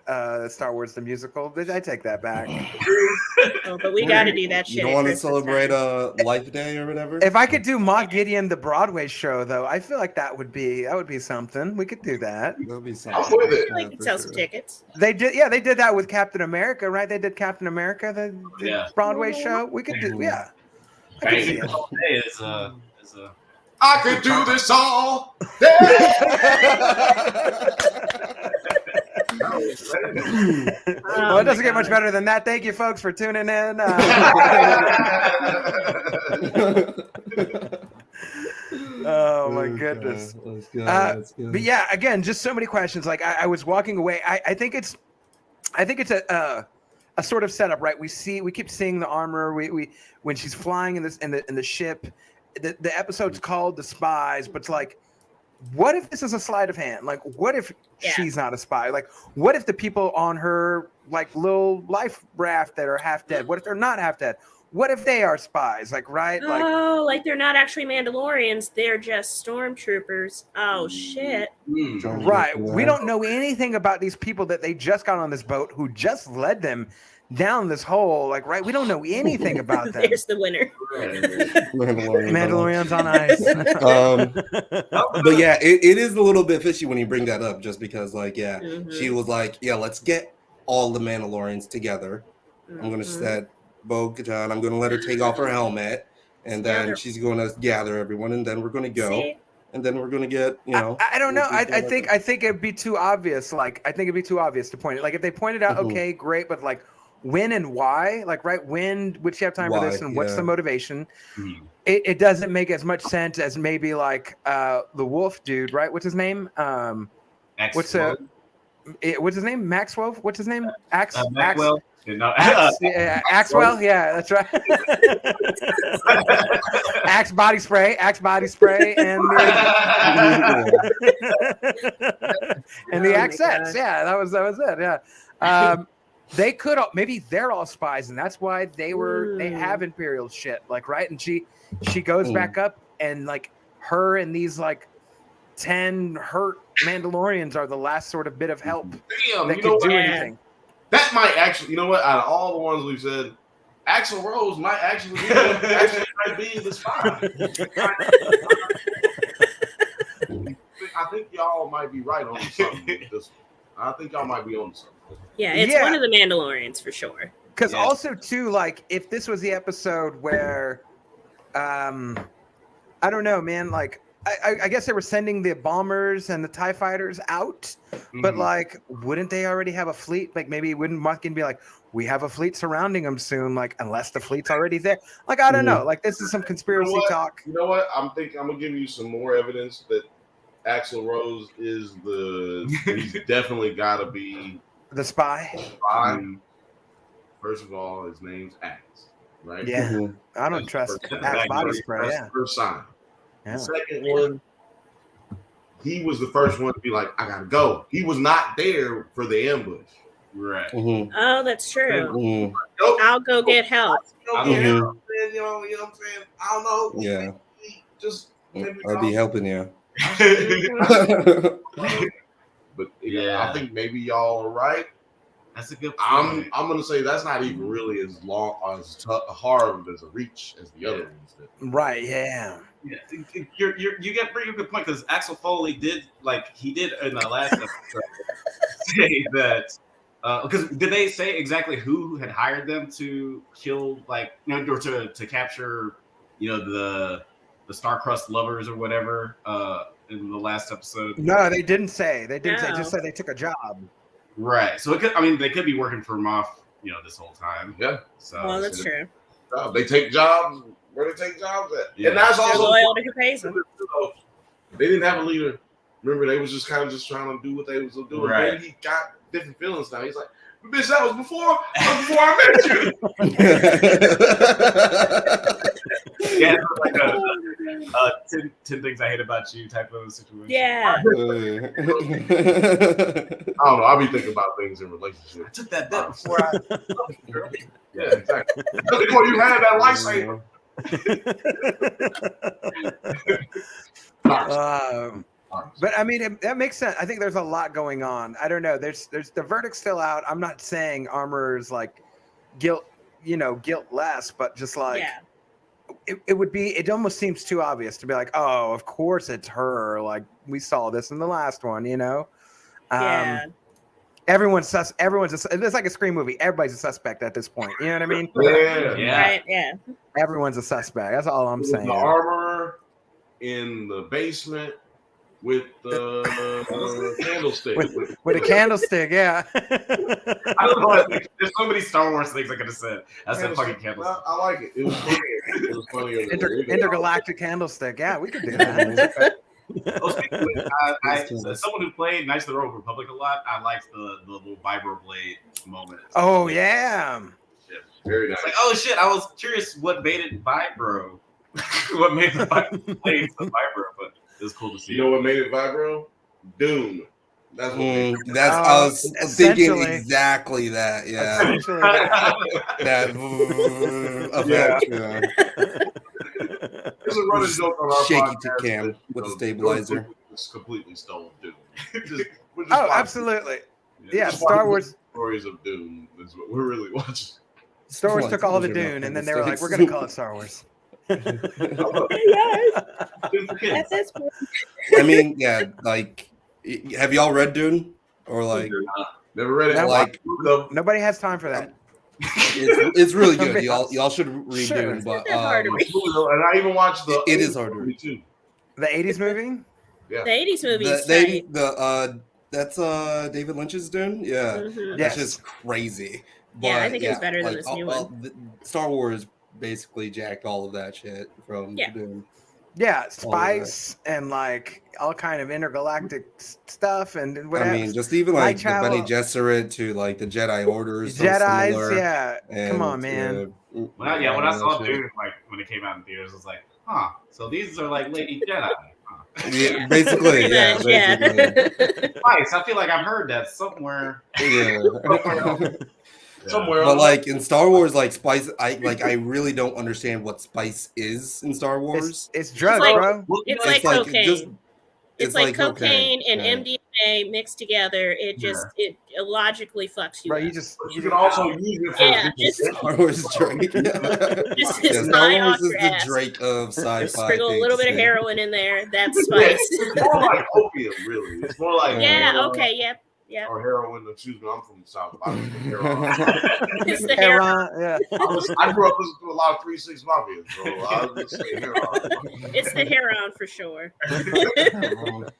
Star Wars the musical. I take that back. Oh, but we got to do that shit. You don't want to celebrate Life Day or whatever? If I could do Moff Gideon the Broadway show, though, I feel like that would be something. We could do that. That'd be something. I'm with it. We could sell some tickets. They did, yeah. They did that with Captain America, right? They did Captain America, the Broadway show. We could do, yeah. I could see it. I could do this all day. Well, it doesn't get much better than that. Thank you, folks, for tuning in. Oh my goodness. Let's go. But yeah, again, just so many questions. Like I was walking away. I think it's a sort of setup, right? We keep seeing the armor. We when she's flying in the ship. The episode's called The Spies, but it's like, what if this is a sleight of hand? Like, what if she's not a spy? Like, what if the people on her like little life raft that are half dead? What if they're not half dead? What if they are spies? Like, right? Like they're not actually Mandalorians. They're just stormtroopers. Oh shit! Right. We don't know anything about these people that they just got on this boat, who just led them down this hole. Like, right? We don't know anything about them. There's the winner. Mandalorians on ice. But yeah, it is a little bit fishy when you bring that up, just because, like, she was like, let's get all the Mandalorians together. I'm gonna set Bo-Katan. I'm gonna let her take off her helmet, and then she's gonna gather everyone, and then we're gonna go. And then we're gonna get, I don't know. I think it'd be too obvious. Like, I think it'd be too obvious to point it. Like, if they pointed out, okay, great, but like, when and why? Like, right? When would she have time for this, and what's the motivation? It doesn't make as much sense as maybe like the wolf dude, right? What's his name? What's his name? Maxwell? What's his name? Maxwell. Axwell, yeah, that's right. Axe body spray, and the accents. Yeah, that was it. Yeah. They could maybe they're all spies, and that's why they have Imperial shit, like, right? And she goes back up, and like her and these like 10 hurt Mandalorians are the last sort of bit of help that could do anything. That might actually, out of all the ones we've said, Axl Rose might actually be the spy. I think y'all y'all might be right on something with this one. I think y'all might be on something. Yeah, it's one of the Mandalorians for sure. Because also too, like, if this was the episode where, I don't know, man. Like, I guess they were sending the bombers and the TIE fighters out, but like, wouldn't they already have a fleet? Like, maybe wouldn't Mothkin be like, we have a fleet surrounding them soon, like, unless the fleet's already there? Like, I don't know. Like, this is some conspiracy talk. You know what? I'm gonna give you some more evidence that Axl Rose is he's definitely got to be the spy. First of all, his name's Axe, right? Yeah, I don't trust Axe body spray. That's the first sign. Yeah. The second one, he was the first one to be like, I gotta go. He was not there for the ambush. Right. Oh, that's true. Nope. I'll go get help. You know what I'm saying? I don't know. Yeah. Just I'll be helping you. But I think maybe y'all are right. That's a good point. I'm gonna say that's not even really as hard as a reach as the other ones did. Right? Yeah. Yeah, you get pretty good point because Axel Foley did in the last episode say that because did they say exactly who had hired them to kill or to capture the Starcrust lovers or whatever in the last episode? No, they didn't say. They didn't say. Just said they took a job. Right. So they could be working for Moff, this whole time. Yeah. So well, that's true. They take jobs where they take jobs at. Yeah. And that's also loyal to who pays them. They didn't have a leader. Remember, they was just kind of just trying to do what they was doing. Right. Then he got different feelings now. He's like, bitch, that was before I met you. Yeah, it's like a 10 things I hate about you type of situation. Yeah. I don't know. I'll be thinking about things in relationships. I took that bet before I. Yeah, exactly. Before you had that lightsaber. But I mean, that makes sense. I think there's a lot going on. I don't know. There's the verdict's still out. I'm not saying Armor's like guiltless, but just like it almost seems too obvious to be like, oh, of course it's her. Like we saw this in the last one, Everyone's it's like a Scream movie. Everybody's a suspect at this point. You know what I mean? Yeah. Right. Yeah. Everyone's a suspect. That's all I'm saying. The Armor in the basement with the candlestick. With a candlestick, yeah. I don't know. There's so many Star Wars things I could have said. That's a fucking candlestick. I like it. It was funny. It was funny. Intergalactic candlestick. Yeah, we could do that. As someone who played Knights of the Old Republic a lot, I liked the little vibroblade moment. Oh yeah. Very nice. It's like, oh shit, I was curious what made it vibro. What made the blade so vibro, but it was cool to see. You know what made it vibro? Dune. That's what made it. I was thinking exactly that. Yeah. That effect. Yeah. There's a running joke on our shaky podcast cam that, with the stabilizer. It's completely stole Dune. Absolutely. Yeah, Star Wars stories of Dune is what we're really watching. Star Wars took all the Dune, and then they were like, "We're gonna call it Star Wars." Yes. I mean, yeah. Like, have y'all read Dune or like? Never read it. Like, nobody has time for that. It's really good. Y'all should read Dune, but and I even watched the. It is hard to read too. The '80s movie. Yeah. The '80s movie. That's David Lynch's Dune. Yeah, that's just crazy. But, I think it's better than this new one. Star Wars basically jacked all of that shit from Dune. Yeah, Spies and like all kind of intergalactic stuff and whatever. I mean, just even like the Bene Gesserit to like the Jedi Orders. Jedis, yeah. Come on, man. When I saw Dune, like when it came out in theaters, I was like, huh. So these are like Lady Jedi. Yeah, basically, yeah. Spice. I feel like I've heard that somewhere. Yeah. Somewhere. But like in Star Wars, like Spice, I really don't understand what Spice is in Star Wars. It's drugs, bro. It's like cocaine. It's like cocaine and MDMA anime mixed together, it just it logically fucks you. Right, up. You can also use it for Star Wars Drake. Just Yeah, is Star high Wars on is your the ass. Drake of sci-fi. Sprinkle a things, little bit of yeah. heroin in there. That's spice. It's more like opium, really. It's more like Okay, yep. Or heroin. Excuse me, I'm from the South. It's the heroin. Yeah. I grew up listening to a lot of 3-6 Mafia, so I was just saying heroin. It's the heroin for sure.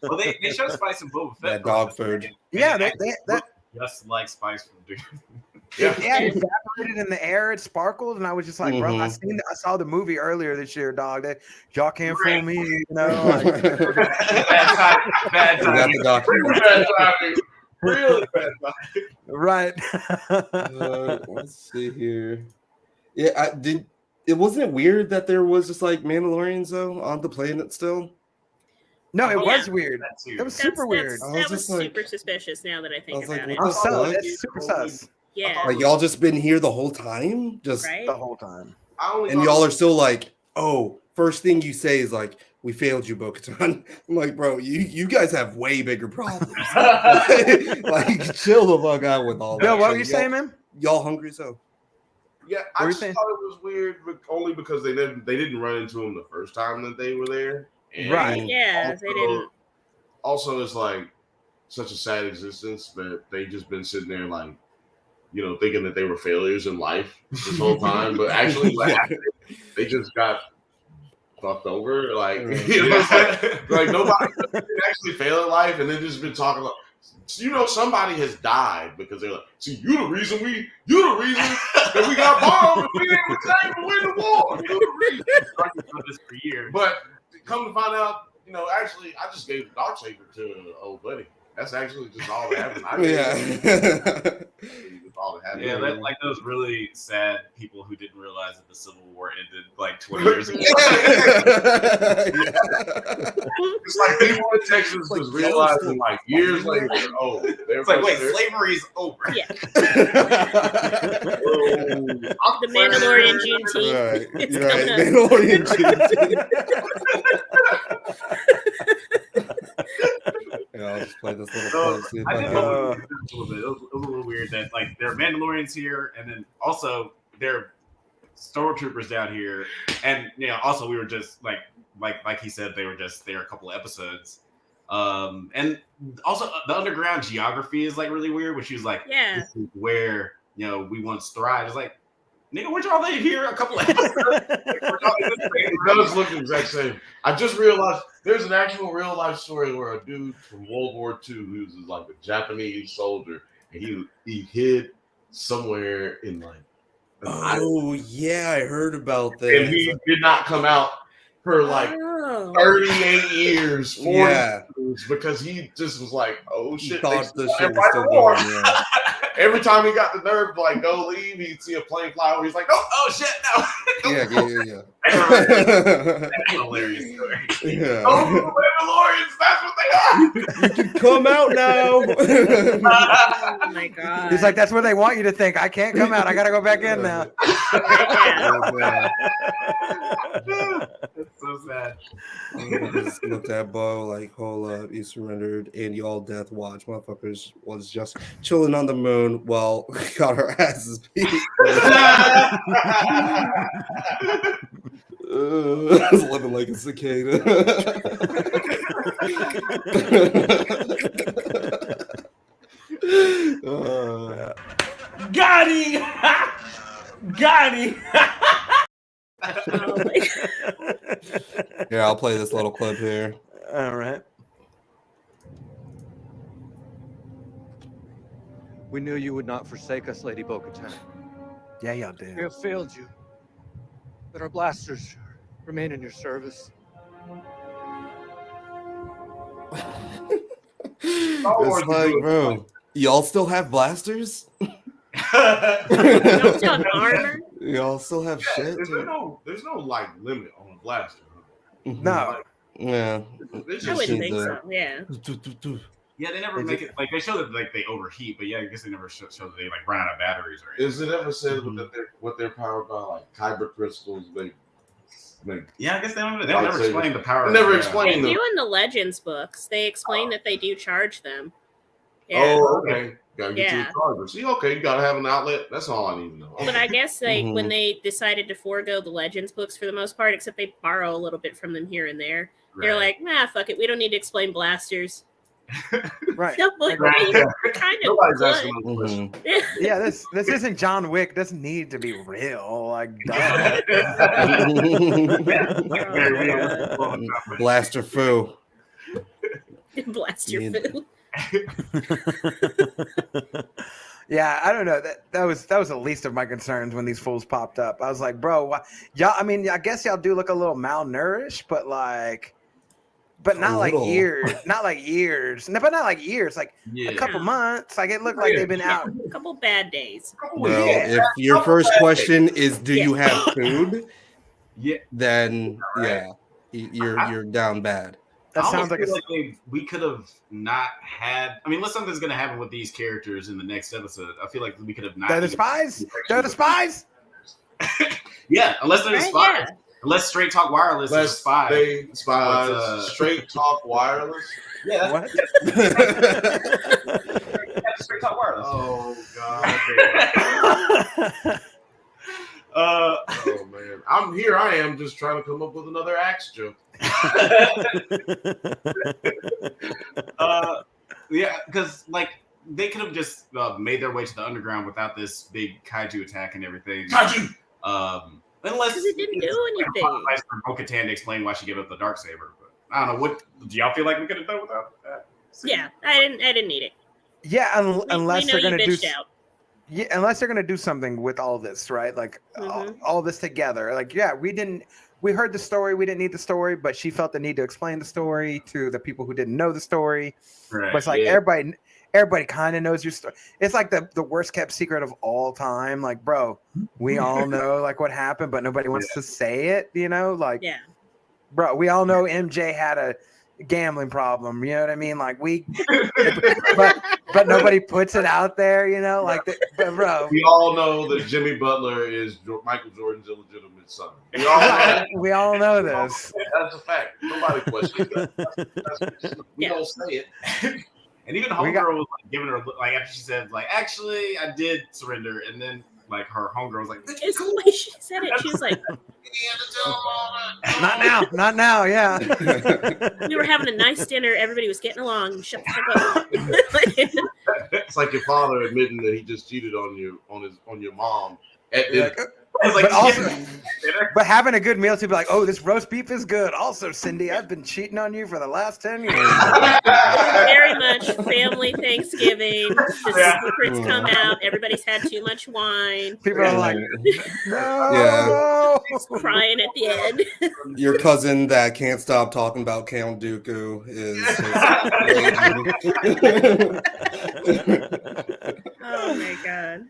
Well, they showed Spice and Boba Fett. That dog food. Yeah, that that just like Spice from Dude. yeah, it evaporated in the air. It sparkled, and I was just like, bro, I saw the movie earlier this year, dog. That y'all can't fool me, you know. Like, bad time. Got the Bad timing. Really bad timing. right. Let's see here. Yeah, it wasn't weird that there was just like Mandalorians though on the planet still. No, it was weird. It was super weird. That was super suspicious. Now that I think about it, I'm sus. That's super sus. Yeah, like y'all just been here the whole time, just right? The whole time, and y'all are still like, oh, first thing you say is like, we failed you, Bo-Katan. I'm like, bro, you guys have way bigger problems. Like, chill the fuck out with all that. Bill, what were you saying, man? Y'all hungry so? Yeah, I just thought it was weird, but only because they didn't run into him the first time that they were there. And right? Yeah, they didn't. Also, it's like such a sad existence that they just been sitting there like, you know, thinking that they were failures in life this whole time, but actually, they just got fucked over. Like, you know, like nobody actually failed in life, and then just been talking about. You know, somebody has died because they're like, see, you the reason that we got bombed and we didn't win the war. You the reason. This for years. But come to find out, you know, actually, I just gave the Darksaber to old buddy. That's actually just all that happened. All that happened. Yeah, that's like those really sad people who didn't realize that the Civil War ended like 20 years ago. It's like people in Texas just realizing like years later, oh, it's like, wait, slavery's over. Yeah. The Mandalorian Juneteenth. Right, Mandalorian Juneteenth. Yeah, I'll just play this little I did a little bit. It was a little weird that like there are Mandalorians here, and then also there are stormtroopers down here, and you know, also we were just like he said, they were just there a couple of episodes, and also the underground geography is like really weird. When she was like, yeah, this is where you know we once thrived. It's like, nigga, weren't y'all here a couple of episodes? It does look the exact same. I just realized there's an actual real life story where a dude from World War II who's like a Japanese soldier, and he hid somewhere in like. Oh yeah, I heard about that. And he did not come out for like 38 years, 40 years, because he just was like, "Oh shit!" Thought the shit was still going. Yeah. Every time he got the nerve to like go leave, he'd see a plane fly over. He's like, "Oh shit, no!" Yeah. That's a hilarious story. Yeah. Oh, the Mandalorians, that's what they are. You can come out now. Oh my god. He's like, that's what they want you to think. I can't come out. I gotta go back in now. That's so sad. I just looked at Bo like, hold up, you surrendered, and y'all death watch. Motherfuckers was just chilling on the moon while got our asses beat. I was living like a cicada. Got him! Got him! Here, I'll play this little clip here. All right. We knew you would not forsake us, Lady Bo-Katan. Yeah, y'all did. We have failed you, but our blasters remain in your service. It's like, bro, y'all still have blasters? Don't still have armor? Y'all still have shit? There's no like limit on a blaster. No. Yeah. I wouldn't think so. Yeah. Yeah, they never make it like they show that like they overheat, but yeah, I guess they never show that they like run out of batteries or anything. Is it ever said that what they're powered by, like kyber crystals? like, Yeah, I guess they'll never explain the power. Never They explain do in the Legends books. They explain that they do charge them. Yeah. Oh, okay. Gotta get you a Yeah. charger. See, okay, you gotta have an outlet. That's all I need to know. But I guess when they decided to forego the Legends books for the most part, except they borrow a little bit from them here and there, they're like, nah, fuck it. We don't need to explain blasters. Right. No, like, you're kind of Nobody's good. asking those questions. Yeah, this isn't John Wick. Doesn't need to be real. Like, duh. Blaster foo. Blast your food. Yeah, I don't know. That was the least of my concerns when these fools popped up. I was like, bro, y'all. I mean, I guess y'all do look a little malnourished, but not like years. Not like years. No, but not like years. Like a couple months. Like it looked like they've been out. A couple bad days. Well, if your first question is, do you have food? Yeah. Then yeah, you're down bad. That sounds like we could have not had. I mean, unless something's going to happen with these characters in the next episode, I feel like we could have not. They're the spies. They're the spies. Yeah, unless they're the spies. Yeah. Unless Straight Talk Wireless is a spy. They spies. Straight Talk Wireless. Yeah. What? Straight Talk Wireless. Oh God. Oh man, I am just trying to come up with another axe joke. Yeah, because like they could have just made their way to the underground without this big kaiju attack and everything. Kaiju. Unless it didn't do anything. Nice for Bo-Katan to explain why she gave up the Darksaber. But I don't know. What do y'all feel like we could have done without that? Yeah, I didn't need it. Yeah, unless we know they're gonna you do. bitched out. Yeah, unless they're gonna do something with all this, right? Like all this together. Like, yeah, we heard the story. We didn't need the story, but she felt the need to explain the story to the people who didn't know the story. Right. But it's like everybody kind of knows your story. It's like the worst kept secret of all time. Like, bro, we all know like what happened, but nobody wants to say it. You know, like, bro, we all know MJ had a gambling problem. You know what I mean? Like but nobody puts it out there. You know, like, but bro, we all know that Jimmy Butler is Michael Jordan's illegitimate son. We all know this. That's a fact. Nobody questions that. We don't say it. And even homegirl was like giving her like after she said like actually I did surrender, and then like her homegirl was like it's the way she said it. She was like, not now. Yeah, we were having a nice dinner. Everybody was getting along. Shut the fuck up. It's like your father admitting that he just cheated on you on your mom at dinner. But having a good meal to be like, oh, this roast beef is good. Also, Cindy, I've been cheating on you for the last 10 years. Very much family Thanksgiving. The secrets come out. Everybody's had too much wine. People are like, no. Crying at the end. Your cousin that can't stop talking about Count Dooku is. Oh my god.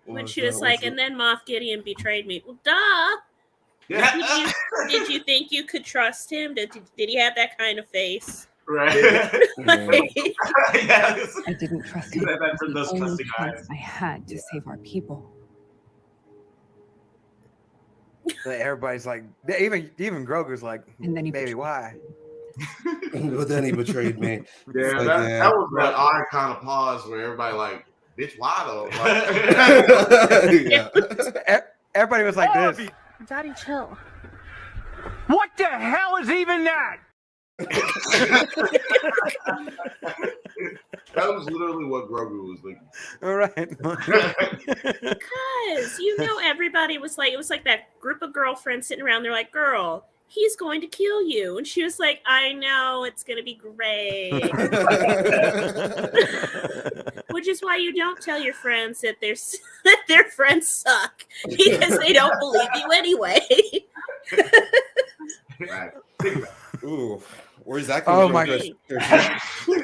When she was like, and then Moff Gideon betrayed me. Well, duh. Yeah. Did you think you could trust him? Did he have that kind of face? Right. I didn't trust him. That's for those The only trusting eyes. chance I had to save our people. everybody's like, even Grogu's like, And then baby, why? But then he betrayed me. Yeah, Like, that was that odd kind of pause where everybody like, bitch, why though? Yeah. Everybody was like this. Daddy, chill. What the hell is even that? That was literally what Grogu was thinking. All right. Because everybody was like, it was like that group of girlfriends sitting around. They're like, girl, he's going to kill you. And she was like, I know, it's going to be great. Which is why you don't tell your friends that their friends suck, because they don't believe you anyway. Right. Ooh, where's that Oh coming my from?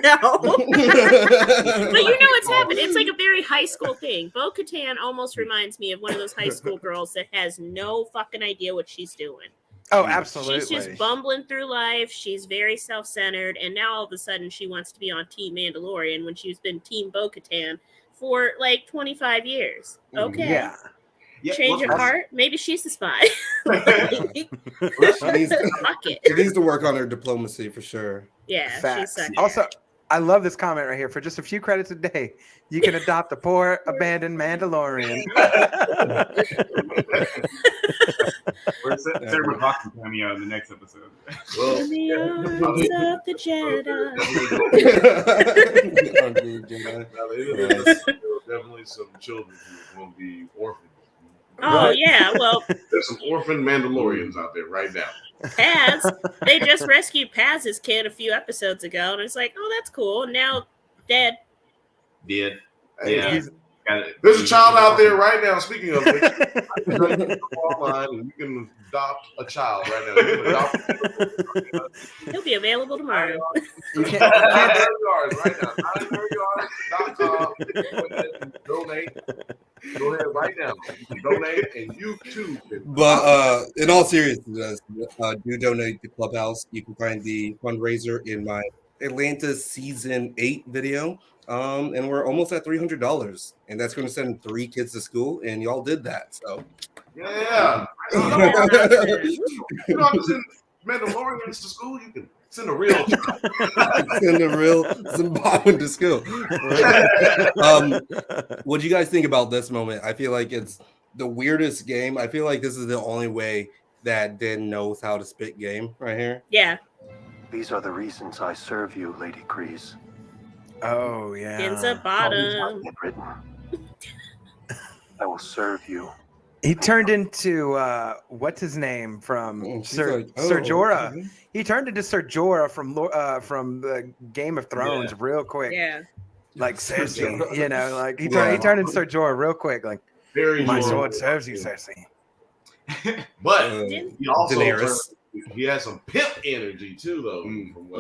No. But it's happened. It's like a very high school thing. Bo-Katan almost reminds me of one of those high school girls that has no fucking idea what she's doing. Oh, absolutely. She's just bumbling through life. She's very self-centered. And now all of a sudden she wants to be on Team Mandalorian when she's been Team Bo-Katan for like 25 years. Okay. Yeah. Change of heart. Maybe she's the spy. She needs to work on her diplomacy for sure. Yeah, Facts. she's Also, I love this comment right here. For just a few credits a day, you can adopt a poor, abandoned Mandalorian. We're Sarah McLachlan cameo in the next episode. In the arms of the Jedi. There are definitely some children who will be orphaned. Oh yeah, well, there's some orphan Mandalorians out there right now. Paz, they just rescued Paz's kid a few episodes ago, and it's like, oh, that's cool. Now dead. Dead. Yeah. There's a child out there right now. Speaking of which, online, and you can adopt a child right now. You can adopt He'll be available tomorrow. You can't right now. 9yards.com. Donate. Go ahead right now. You can donate, and you too. But in all seriousness, do donate to Clubhouse. You can find the fundraiser in my Atlanta season 8 video. And we're almost at $300, and that's going to send 3 kids to school, and y'all did that. So yeah. You don't have to send Mandalorians to school. You can send a real send a real Zimbabwean to school. What do you guys think about this moment? I feel like it's the weirdest game. I feel like this is the only way that Din knows how to spit game right here. Yeah. These are the reasons I serve you, Lady Kreese. Oh yeah. Din's a bottom. I will serve you. He turned into what's his name from Ser Jorah. Okay. He turned into Ser Jorah from the Game of Thrones real quick. Yeah. Like Cersei, you know, like he turned into Ser Jorah real quick. Like my sword serves you, Cersei. But he also he has some pimp energy too, though.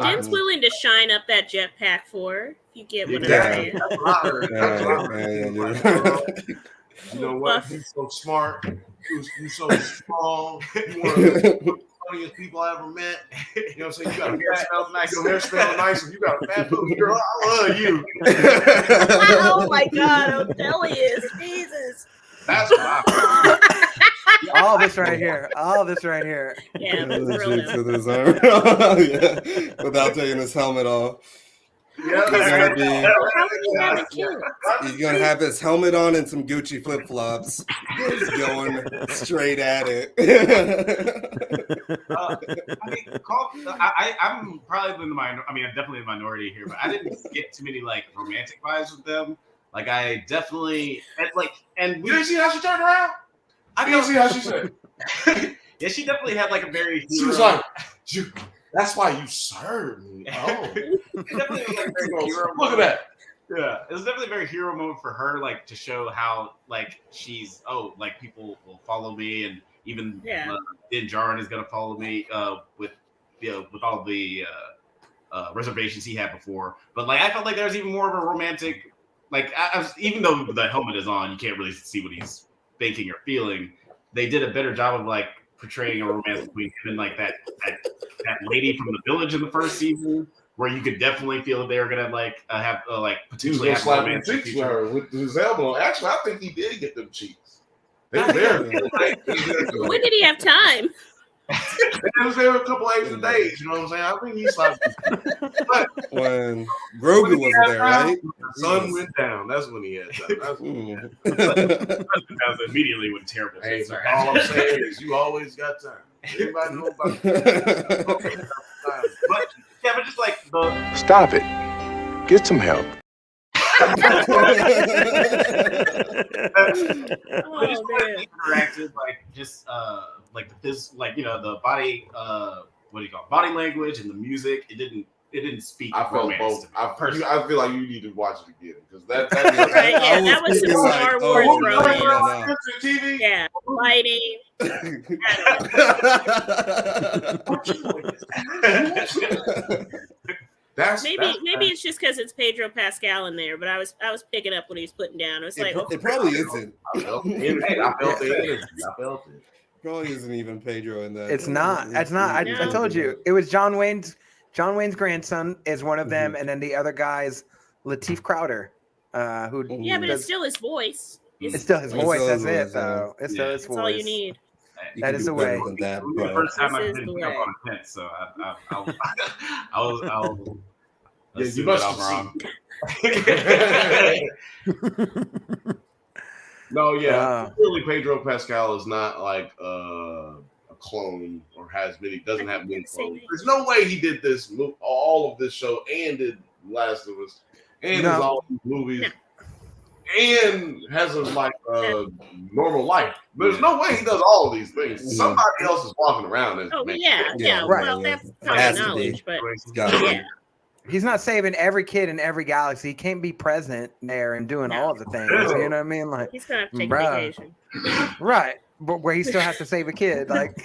Din's willing to shine up that jetpack for her, if you get what I'm saying. You know what? You're so smart. You're so strong. You one of the funniest people I ever met. You know what I'm saying? You got a hair smells nice. Your hair smells nice. And you got a fat booty girl. I love you. Oh my God! I'm telling you, Jesus. That's what I all this right here. Yeah, without taking his helmet off. Yeah, he's gonna have his helmet on and some Gucci flip flops. He's going straight at it. I'm probably in the minority. I mean, I'm definitely in the minority here, but I didn't get too many like romantic vibes with them. Like, I definitely and you didn't see how she turned around. I didn't see how she said. Yeah, she definitely had like a very. She was like, "That's why you serve me." Oh, it definitely was like a very hero. Look at that. Yeah, it was definitely a very hero moment for her, like to show how like she's like people will follow me, and even Din Djarin is gonna follow me with all the reservations he had before. But like I felt like there was even more of a romantic, like even though the helmet is on, you can't really see what he's thinking or feeling. They did a better job of like portraying a romance between him and like that lady from the village in the first season, where you could definitely feel that they were gonna like have like potentially have romance cheeks with her with his elbow. Actually, I think he did get them cheeks. They were there. When did he have time? It was there a couple extra days. You know what I'm saying? I think he's like. But when Grogu wasn't there, right? The sun went down. That's when he had time. That was immediately when terrible things started. All I'm saying is you always got time. Everybody know about it. But just like the Stop it. Get some help. Just interacted like this, like the body, what do you call it? Body language and the music. It didn't speak. I felt both. I feel like you need to watch it again because that right, yeah, that was some Star Wars romance. TV. Yeah, lighting. Maybe it's just because it's Pedro Pascal in there, but I was picking up what he was putting down. It was like it probably isn't. I felt it. Probably isn't even Pedro in that. It's not. It's not. I told you. It was John Wayne's grandson is one of them, and then the other guy's Lateef Crowder. But it's still his voice. It's still his It's voice. still That's his it, voice, though. It's still his That's all you voice. need. You That can is do the better way. than that, The bro. first time I This is didn't the pick up way. on a tent, so I'll Yeah, assume you must that I'm wrong. No, yeah, clearly Pedro Pascal is not like a clone or doesn't have many clones. There's no way he did this, all of this show, and did Last of Us, and does all these movies, and has a normal life. There's no way he does all of these things. Somebody else is walking around as man. Right. Well, that's common knowledge, but yeah. He's not saving every kid in every galaxy. He can't be present there and doing all the things. You know what I mean? Like, he's gonna have to take bruh. vacation. Right. But where he still has to save a kid. Like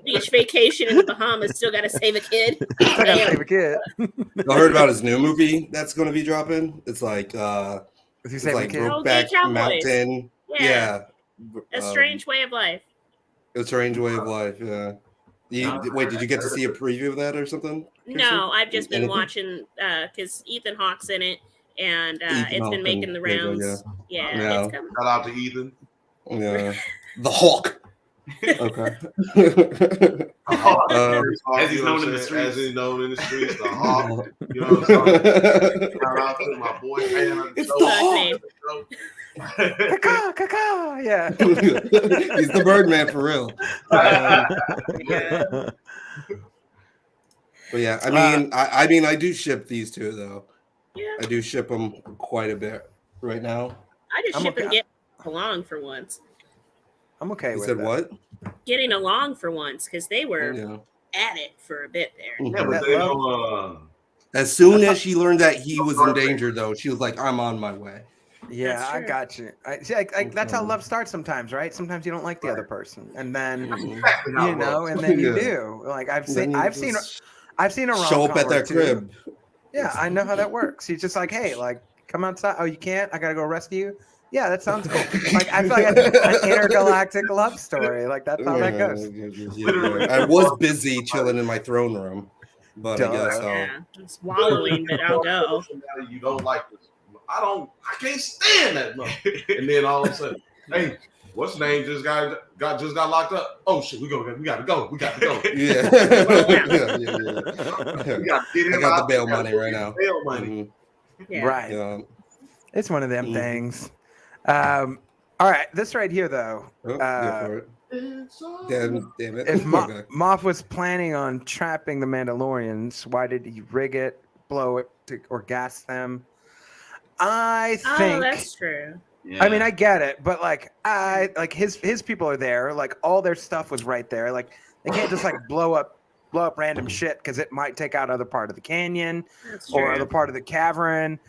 beach vacation in the Bahamas, still gotta save a kid. Still gotta save a kid. I heard about his new movie that's going to be dropping. It's like Is he saving a kid? Brokeback Cowboys. Mountain. Yeah. A Strange Way of Life. A Strange Way of Life. Yeah. Wait, did you get to see a preview of that or something? No, I've just been Anything? watching because Ethan Hawke's in it, and Ethan it's Hawke been making the and Pedro, rounds. Yeah, Yeah. it's coming. Shout out to Ethan. Yeah. The Hawk. Okay. As he's known in the streets. As he's known in the streets, the Hawk. You know what I'm saying? Shout out to my boy. It's the Hawk. Caca, yeah. He's the Birdman for real. But yeah, I mean, I do ship these two though. Yeah. I do ship them quite a bit right now. I just ship and get along for once. I'm okay You with said that. what? Getting along for once because they were Yeah. at it for a bit there. Mhm. Yeah, but they don't. As soon as she learned that he was in danger, though, she was like, "I'm on my way." Yeah, I got you. That's how love starts sometimes, right? Sometimes you don't like the other person, and then you know, and then you do. Like I've seen a show up rom-com at or their two. crib. Yeah, I know how that works. He's just like, hey, like, come outside. Oh, you can't? I gotta go rescue you. Yeah, that sounds cool. Like I feel like an intergalactic love story. Like that's how that goes. I was busy chilling in my throne room, but I guess so. Yeah, I'm swallowing, but I'll go. You don't like this. I can't stand that much. And then all of a sudden, hey, what's the name? Just got locked up. Oh shit, we gotta go. Yeah. I got the bail money right now. Bail money. Yeah. Right. Yeah. It's one of them things. All right, this right here though. Damn it. If Okay. Moff was planning on trapping the Mandalorians, why did he rig it, blow it, or gas them? I think. Oh, that's true. Yeah. I mean, I get it, but like his people are there. Like all their stuff was right there. Like they can't just like blow up random shit because it might take out other part of the canyon or other part of the cavern.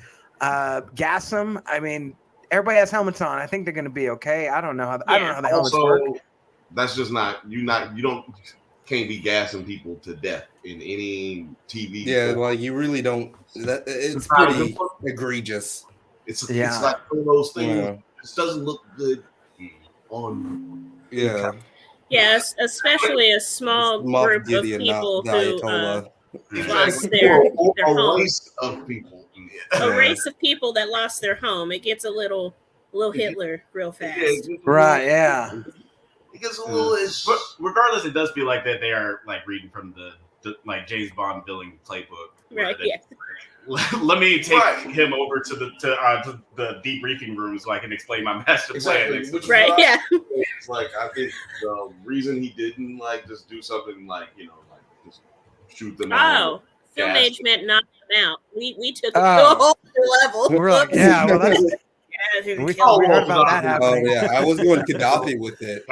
Gas them. I mean, everybody has helmets on. I think they're going to be okay. I don't know how. I don't know how the helmets work. That's just can't be gassing people to death in any TV. Yeah, like you really don't. It's pretty egregious. It's like one of those things. Yeah. It just doesn't look good on. Yeah. Yes, especially a small group Gideon, of people who lost their home. Race of people. A race of people that lost their home. It gets a little Hitler real fast. Right? Yeah. It gets a little. But regardless, it does feel like that they are like reading from the like James Bond villain playbook. Right. Yeah. Let me take him over to the debriefing room so I can explain my master plan. Right. Yeah. It's like I think the reason he didn't like just do something like just shoot them. Oh, film age meant knock them out. We took it to a whole new level. We're like, yeah, well, that's. We heard about that happening. Oh yeah, I was going Gaddafi with it.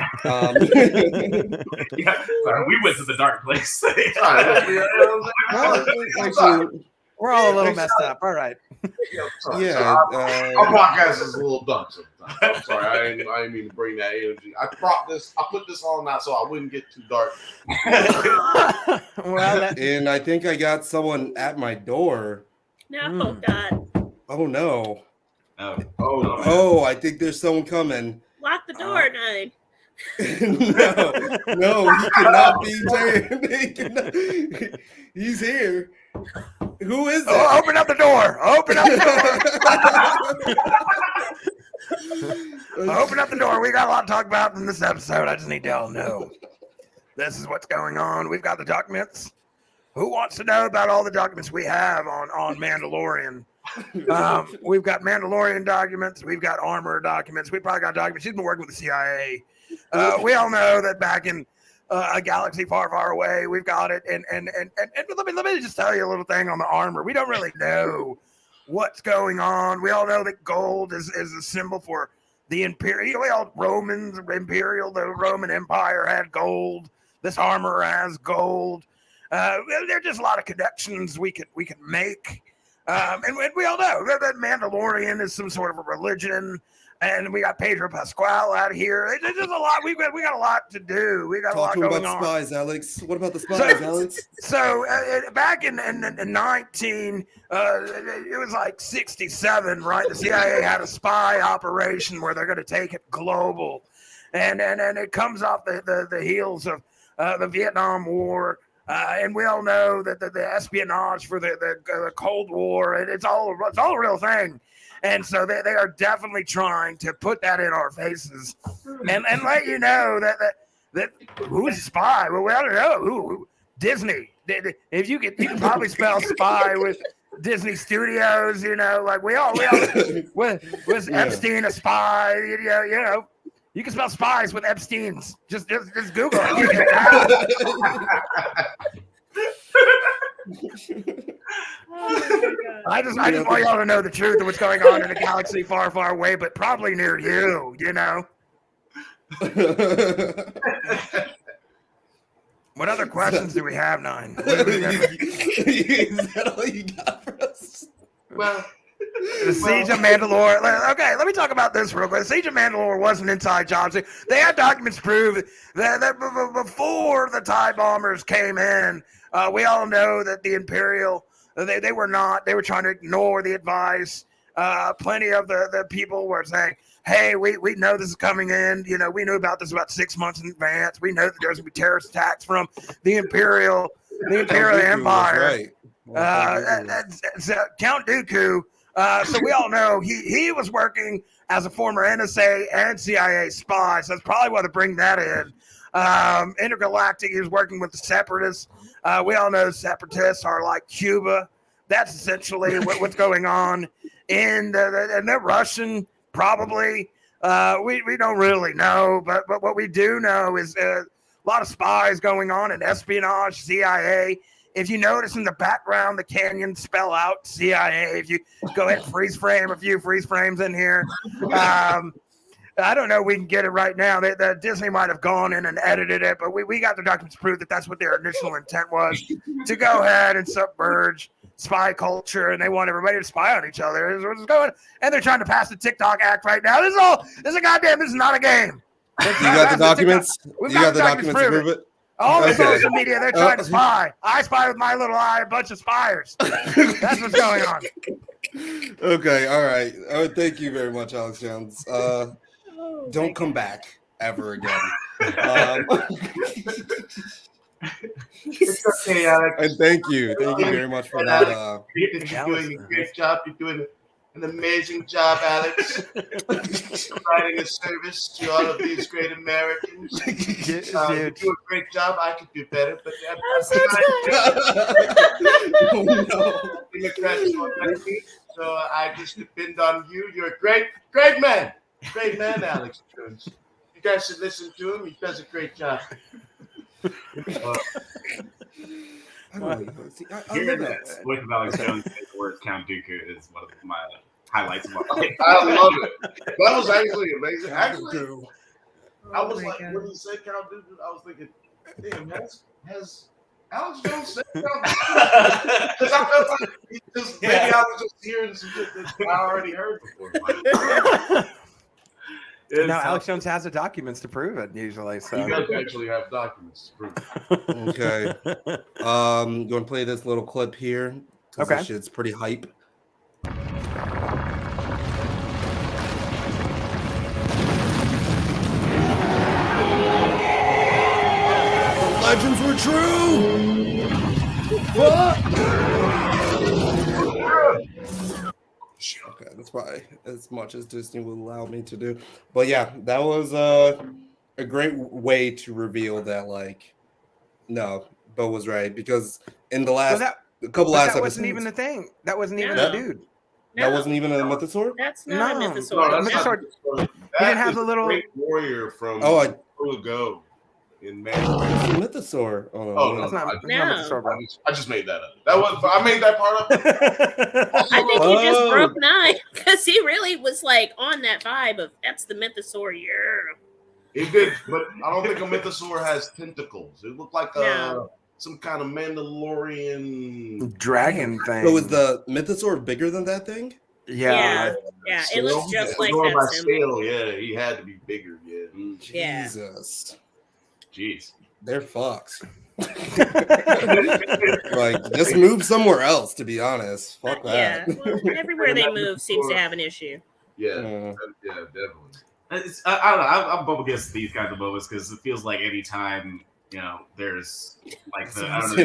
We went to the dark place. We're all a little messed up. All right. Yeah. Our podcast is a little dumb sometimes. I'm sorry. I didn't mean to bring that energy. I put this on now so I wouldn't get too dark. And I think I got someone at my door. No, God. Oh no. Oh, I think there's someone coming. Lock the door, Nine. No, he cannot be Tyrion. He's here. Who is that? Oh, open up the door! Open up the door! Open up the door. We got a lot to talk about in this episode. I just need y'all to know. This is what's going on. We've got the documents. Who wants to know about all the documents we have on Mandalorian? We've got Mandalorian documents. We've got armor documents. We probably got documents. She's been working with the CIA. We all know that back in a galaxy far, far away, we've got it. And let me just tell you a little thing on the armor. We don't really know what's going on. We all know that gold is a symbol for the Imperial. The Roman Empire had gold. This armor has gold. There's just a lot of connections we could make. And we all know that Mandalorian is some sort of a religion, and we got Pedro Pascal out here. There's just a lot. We got a lot to do. We got a lot going on. Talk about Spies, Alex. What about the Spies, Alex? So back in 19, it was like 67, right? The CIA had a spy operation where they're going to take it global, and it comes off the heels of the Vietnam War. And we all know that the espionage for the Cold War, it's all a real thing. And so they are definitely trying to put that in our faces and let you know that who's a spy? Well, we don't know who Disney. If you can probably spell spy with Disney Studios, like we all was Epstein a spy? You know. You can spell Spies with Epstein's. Just Google it. I just want y'all to know the truth of what's going on in a galaxy far, far away, but probably near you. What other questions do we have, Nine? Is that all you got for us? Well. The Siege of Mandalore. Okay, let me talk about this real quick. The Siege of Mandalore wasn't inside jobs. They had documents prove that before the TIE bombers came in, we all know that the Imperial, they were trying to ignore the advice. Plenty of the people were saying, hey, we know this is coming in. We knew about this about 6 months in advance. We know that there's going to be terrorist attacks from the Imperial Empire. Count Dooku. So we all know he was working as a former NSA and CIA spy. So that's probably why they bring that in. Intergalactic, he was working with the separatists. We all know separatists are like Cuba. That's essentially what's going on. And they're Russian, probably. We don't really know. But what we do know is a lot of spies going on in espionage, CIA. If you notice in the background, the canyons spell out CIA. If you go ahead and freeze frame a few freeze frames in here. I don't know if we can get it right now. The Disney might have gone in and edited it, but we got the documents to prove that that's what their initial intent was, to go ahead and submerge spy culture, and they want everybody to spy on each other. This is what's going on. And they're trying to pass the TikTok Act right now. This is not a game. You got the documents? You got the documents to prove it? All the social media, they're trying to spy. I spy with my little eye, a bunch of spiers. That's what's going on. Okay, all right. Thank you very much, Alex Jones. Don't come back ever again. It's okay, Alex. And thank you very much for that. You're doing a great job. You're doing an amazing job, Alex. Providing a service to all of these great Americans. You do a great job. I could do better, but I'm so Democrats won't let me, so I just depend on you. You're a great man. Great man, Alex Jones. You guys should listen to him. He does a great job. Hearing that voice of Alex Jones say the words Count Dooku is one of my highlights of my life. I love it. That was actually amazing. Actually, I was like, when you said Count Dooku, I was thinking, damn, has Alex Jones said Count Dooku? Because I felt like maybe I was just hearing some shit that I already heard before. No, Alex Jones has the documents to prove it usually. So you guys actually have documents to prove it. Okay. You want to play this little clip here? Okay. This shit's pretty hype. legends were true. Fuck. Okay, that's probably as much as Disney will allow me to do. But yeah, that was a great way to reveal that, like, no, Bo was right, because in the last couple last that wasn't episodes, even the thing. That wasn't even No. the dude. that wasn't even a mythosaur. That's not a No, mythosaur. No, that's Mythosaur. not Mythosaur. He didn't have is the little. Great Warrior from Go in Mandalorian. Mythosaur. Oh, Oh, That's no, not, I, that's No. not Mythosaur, bro. I just made that up. I made that part up. I think you just Oh. broke 9 because he really was like on that vibe of that's the mythosaur. Yeah. It did, but I don't think a mythosaur has tentacles. It looked like No. some kind of Mandalorian Dragon thing. So is the mythosaur bigger than that thing? Yeah. It looks scale. just If like going by that symbol. scale. Yeah, he had to be bigger. Yeah. Yeah. Jesus. Jeez. They're fucked. Like, just move somewhere else, to be honest. Fuck Yeah. that. Well, everywhere they move seems to have an issue. Yeah, Yeah. definitely. I don't know. I'm up against these kinds of moments because it feels like anytime there's like the, I don't know,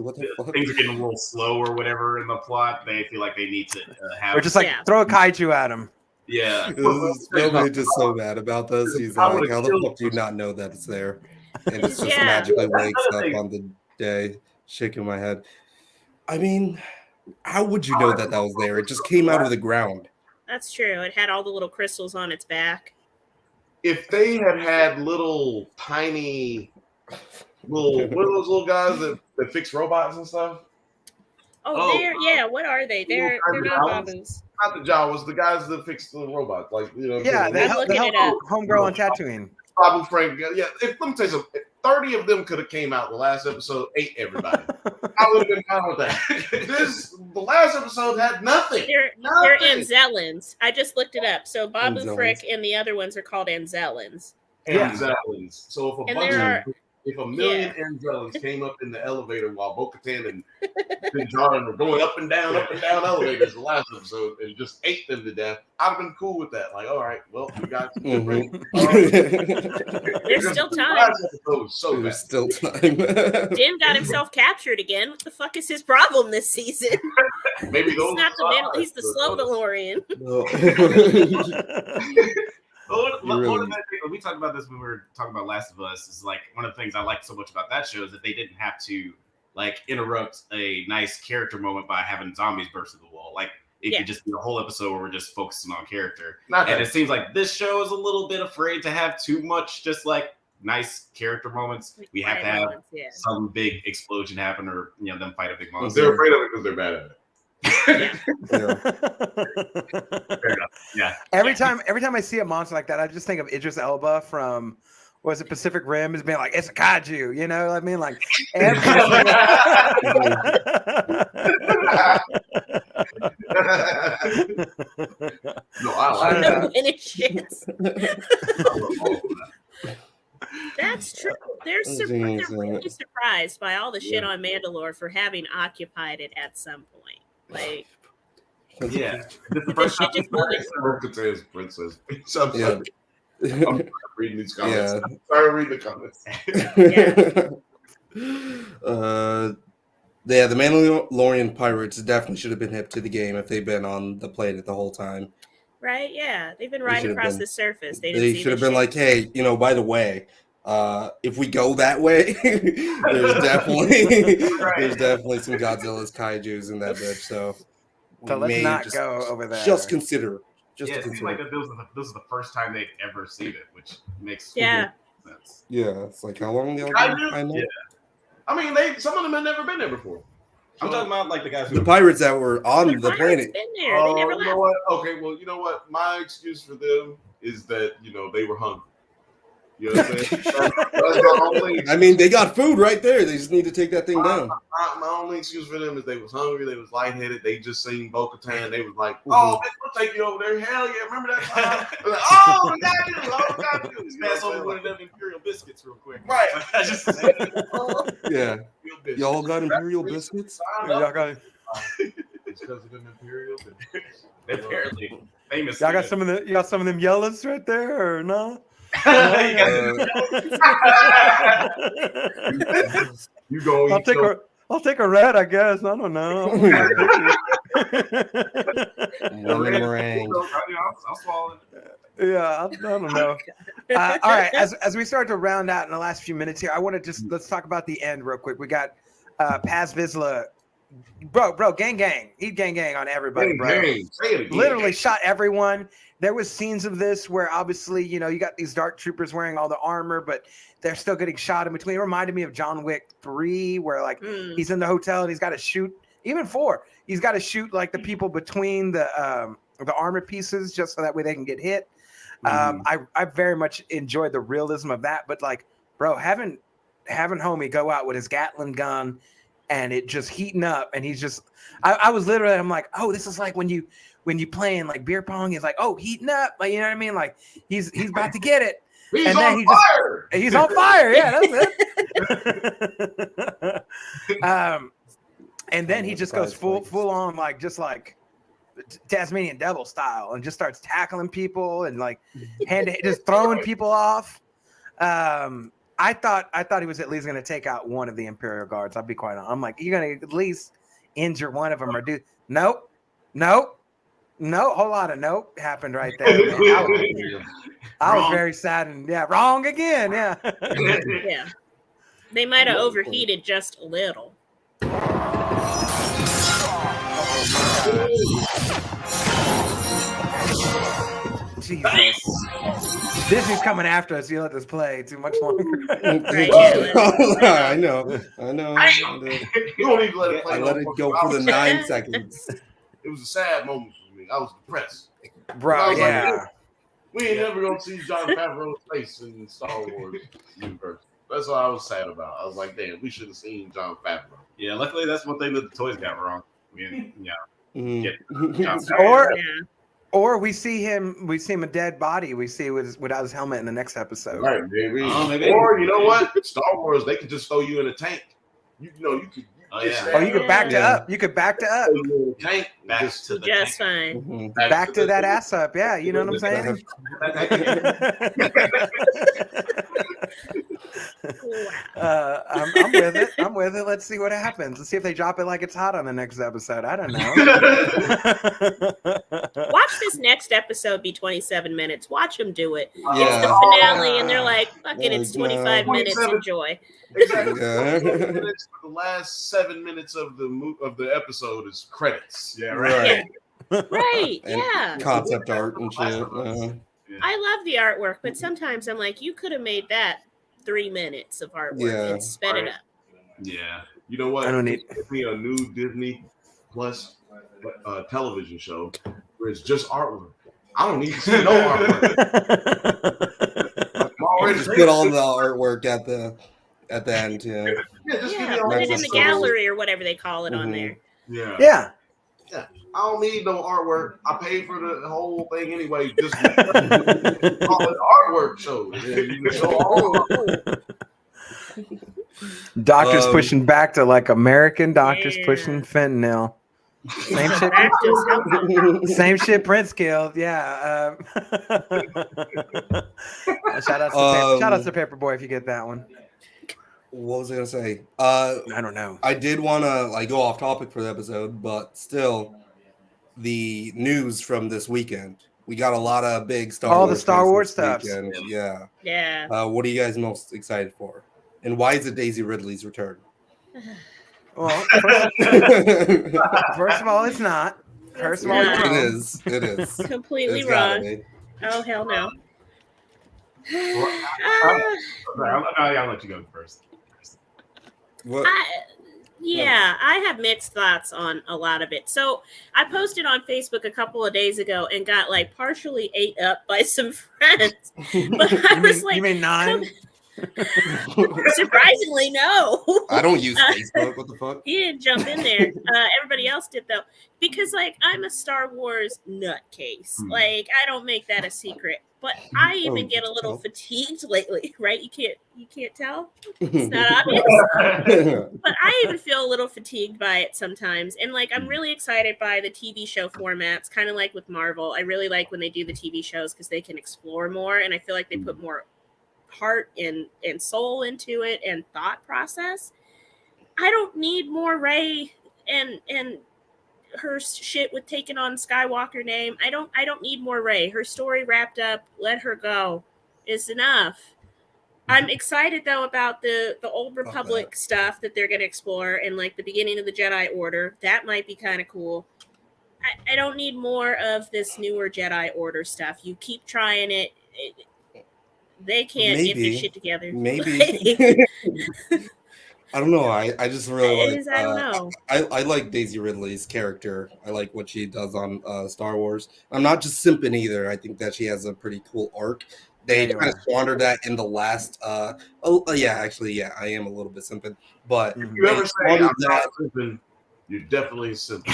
What the fuck? things are getting a little slow or whatever in the plot, they feel like they need to have. Or just like throw a kaiju at him. Yeah. Nobody just so mad about this. He's like, how the fuck do you not know that it's there? And it's just magically wakes up on the day, shaking my head. I mean, how would you know that was there? It just came out of the ground. That's true. It had all the little crystals on its back. If they had little tiny what are those little guys that fix robots and stuff? Oh, what are they? They're not babus. Not the Jawas, the guys that fix the robots. Like, Yeah, they help homegirl on Tatooine. Babu Fring. Yeah, let me tell you something. If 30 of them could have came out the last episode, ate everybody. I would have been fine with that. The last episode had nothing. They're Anzellans. I just looked it up. So Babu Frick and the other ones are called Anzellans. Anzellans. So if a million Anzellans came up in the elevator while Bo-Katan and Din Djarin were going up and down elevators the last episode and just ate them to death, I'd have been cool with that. Like, all right, well, we got There's still time. There's still time. Din got himself captured again. What the fuck is his problem this season? Maybe he's not the man. He's the slow DeLorean. We talked about this when we were talking about Last of Us. Is like one of the things I like so much about that show is that they didn't have to like interrupt a nice character moment by having zombies burst through the wall. Like it could just be a whole episode where we're just focusing on character. And it seems like this show is a little bit afraid to have too much just like nice character moments. We have to have some big explosion happen or them fight a big monster. They're afraid of it because they're bad at it. Yeah. Every time I see a monster like that, I just think of Idris Elba from Pacific Rim as being like, it's a kaiju, you know what I mean? Like No, I like that. When it shits. That's true. They're really surprised by all the shit on Mandalore for having occupied it at some point. Like, yeah, Bo-Katan's princess. I'm reading these comments. I'm sorry, reading the comments. The Mandalorian pirates definitely should have been hip to the game if they'd been on the planet the whole time. Right? Yeah, they've been riding across the surface. They should have been like, hey, by the way, if we go that way, there's definitely some Godzilla's kaijus in that bitch. So let's not go over there. Just consider. It seems like this is the first time they've ever seen it, which makes sense. Yeah, it's like how long y'all I know? Yeah. I mean, some of them had never been there before. I'm talking about like the guys the pirates that were on the planet. Been there. They never you know what? Okay, well, you know what? My excuse for them is that they were hungry. You know what I'm saying? That's my only excuse. I mean, they got food right there. They just need to take that thing down. My only excuse for them is they was hungry, they was lightheaded, they just seen Bo-Katan, they was like, "Oh, man, we'll take you over there." Hell yeah, remember that time? Like, oh, we got you. Pass over one of them Imperial biscuits real quick. Right. I just yeah. Y'all got Imperial biscuits? Y'all got it's because of them Imperial biscuits. Apparently famous. Y'all got some of them yellows right there, or no? You go. I'll take a red, I guess. I don't know. Lemon meringue. I'll swallow it. Yeah, I don't know. All right, as we start to round out in the last few minutes here, I want to let's talk about the end real quick. We got Paz Vizsla, bro, gang. He gang on everybody, bro. Say it again. Literally shot everyone. There was scenes of this where obviously, you got these dark troopers wearing all the armor, but they're still getting shot in between. It reminded me of John Wick 3, where like he's in the hotel and he's got to shoot, even 4, he's got to shoot like the people between the armor pieces just so that way they can get hit. I very much enjoyed the realism of that, but like, bro, having homie go out with his Gatling gun and it just heating up, and he's just, I was literally, I'm like, oh, this is like when you playing like beer pong, it's like, oh, heating up, like, you know what I mean? Like he's about to get it. He's and on then fire. He's on fire. Yeah, that's it. And then he just goes full on like just like Tasmanian Devil style and just starts tackling people and like just throwing people off. I thought he was at least going to take out one of the Imperial Guards. I'll be quite honest. I'm like, you're going to at least injure one of them or do nope. Whole lot of nope happened right there. I was very sad and wrong again. Yeah. Yeah. They might have overheated just a little. Jesus. Disney's coming after us. You let this play too much longer. I know. You don't even let it play. I let it go for the 9 seconds. It was a sad moment for me. I was depressed. Bro, yeah. Like, we ain't never gonna see Jon Favreau's face in the Star Wars universe. That's what I was sad about. I was like, damn, we should have seen Jon Favreau. Yeah, luckily that's one thing that the toys got wrong. Or we see him a dead body. We see without his helmet in the next episode. Right, maybe. Or you know what? Star Wars, they could just throw you in a tank. You could. You could back to up. You could back to up. Tank. Back to the just tank. fine. Back to that ass up. Yeah, you know what I'm saying? I'm with it. Let's see what happens. Let's see if they drop it like it's hot on the next episode. I don't know. Watch this next episode be 27 minutes. Watch them do it. Yeah. It's the finale, and they're like, fuck it, it's 25 minutes. Enjoy. Exactly. The last 7 minutes of the episode is credits. Yeah, right. Right. And Yeah. concept art and shit. I love the artwork, but sometimes I'm like, you could have made that 3 minutes of artwork and sped it up. Yeah. You know what? I don't need me a new Disney Plus television show where it's just artwork. I don't need to see no artwork. Just put all the artwork at the end. Yeah, put it in the gallery or whatever they call it on there. Yeah. I don't need no artwork. I paid for the whole thing anyway. Just call it artwork show. You can show all of it. Doctors pushing back to like American doctors pushing fentanyl. Same shit. Same shit. Prince killed. Yeah. Shout out to Paperboy if you get that one. What was I gonna say? I don't know. I did want to go off topic for the episode, but still, the news from this weekend. We got a lot of big Star Wars stuff. Yeah. Yeah. What are you guys most excited for? And why is it Daisy Ridley's return? Well, first of all, it's not. First of all, it is. It is. Completely wrong. Oh, hell no. I'll let you go first. What? I have mixed thoughts on a lot of it. So I posted on Facebook a couple of days ago and got like partially ate up by some friends. But you mean 9? Surprisingly, no. I don't use Facebook. What the fuck? He didn't jump in there. Everybody else did though, because like I'm a Star Wars nutcase. Like I don't make that a secret. But I even get a little fatigued lately, right? You can't tell. It's not obvious. But I even feel a little fatigued by it sometimes. And like I'm really excited by the TV show formats, kind of like with Marvel. I really like when they do the TV shows because they can explore more, and I feel like they put more heart and soul into it and thought process. I don't need more Rey and her shit with taking on Skywalker name. I don't need more Rey. Her story wrapped up. Let her go. Is enough. I'm excited though about the Old Republic stuff that they're going to explore and like the beginning of the Jedi Order. That might be kind of cool. I don't need more of this newer Jedi Order stuff. You keep trying it. They can't get their shit together. Maybe. I don't know. I just really like. I don't know. I like Daisy Ridley's character. I like what she does on Star Wars. I'm not just simping either. I think that she has a pretty cool arc. They kind of squandered that in the last. I am a little bit simping. But if you ever say I'm not simping, you're definitely simping.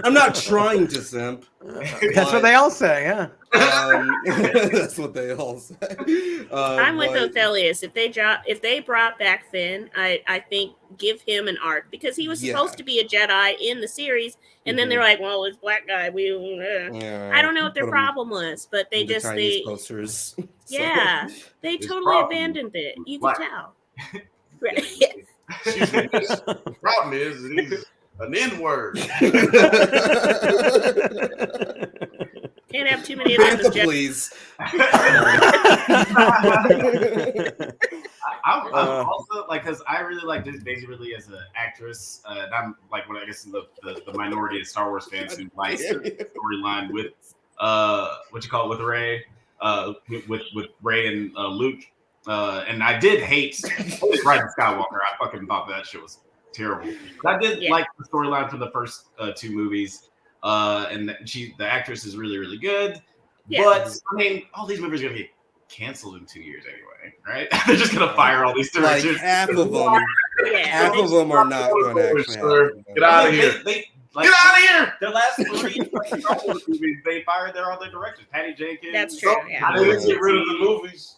I'm not trying to simp. That's what they all say, yeah. That's what they all say. I'm with Othelius. If they brought back Finn, I think give him an arc because he was supposed to be a Jedi in the series, and then they're like, well, it's black guy. I don't know what their problem was, but they just posters. Yeah, they totally abandoned it. You can tell. Right. The problem is that he's an N-word. Can't have too many of those. Please. I'm also like, because I really like Daisy Ridley as an actress, and I'm like, I guess the minority of Star Wars fans who likes the storyline with with Rey, with Rey and Luke. And I did hate Rise of Skywalker. I fucking thought that shit was terrible. But I did like the storyline from the first two movies. And the actress is really, really good. Yeah. But I mean, all these movies are gonna get canceled in 2 years anyway, right? They're just gonna fire all these directors. Like half of them are not going to actually happen. Get out of here. Get out of here. Their last 3 Star Wars movies, they fired all their directors. Patty Jenkins. That's true. I didn't get rid of the movies.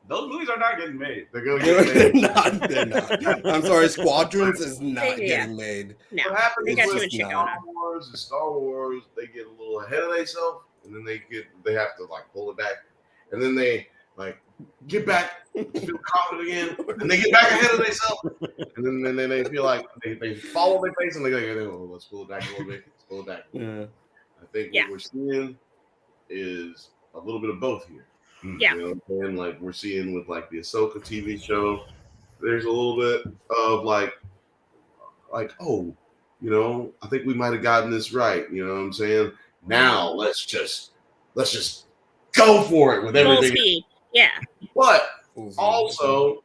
Those movies are not getting made. They're going to get made. They're not. I'm sorry, Squadrons is not getting made. No, what happens they got too with much shit going on. Star Wars, they get a little ahead of themselves, and then they have to like pull it back, and then they like get back, feel confident again, and they get back ahead of themselves, and then they feel like they fall on their face, and they go, let's pull it back a little bit. Let's pull it back. Yeah. I think what we're seeing is a little bit of both here. Yeah. You know what I'm saying? Like we're seeing with like the Ahsoka TV show, there's a little bit of like, oh, you know, I think we might have gotten this right. You know what I'm saying? Now let's just go for it with everything. Full speed. Yeah. But also,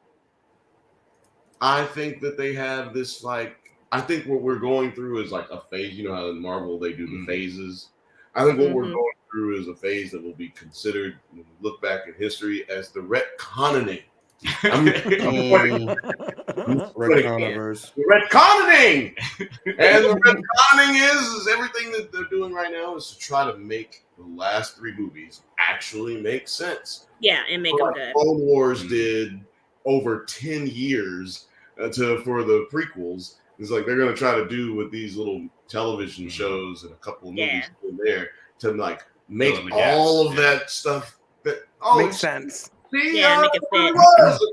I think that they have this like, I think what we're going through is like a phase. You know how in Marvel they do the phases. I think what we're going through is a phase that will be considered, when we look back in history, as the retconning. Retconiverse. Retconning! And the retconning is everything that they're doing right now is to try to make the last 3 movies actually make sense. Yeah, and make them good. Clone Wars did over 10 years for the prequels. It's like they're going to try to do with these little television shows and a couple of movies in there to like make all of that stuff that makes sense. See, make it fit. It was a good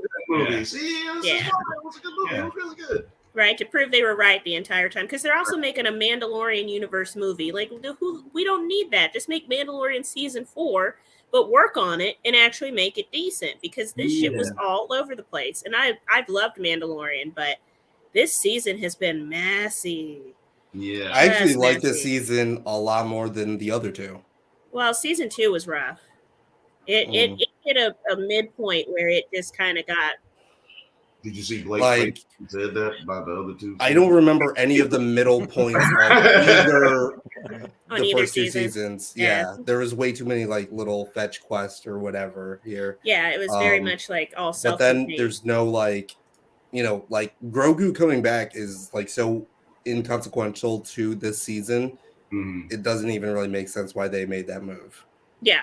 movie. See, it was a good movie. It was really good. Right, to prove they were right the entire time, because they're also making a Mandalorian universe movie. Like, we don't need that. Just make Mandalorian season 4, but work on it and actually make it decent. Because this shit was all over the place, and I've loved Mandalorian, but this season has been messy. Yeah, I actually like this season a lot more than the other 2. Well, season 2 was rough. It hit a midpoint where it just kind of got. Did you see Blake said that about the other 2? I don't remember any of the middle points of either the first 2 season. seasons. Yeah, there was way too many like little fetch quests or whatever here. Yeah, it was very much like all self. But then there's no like, you know, like Grogu coming back is like so inconsequential to this season it doesn't even really make sense why they made that move. Yeah.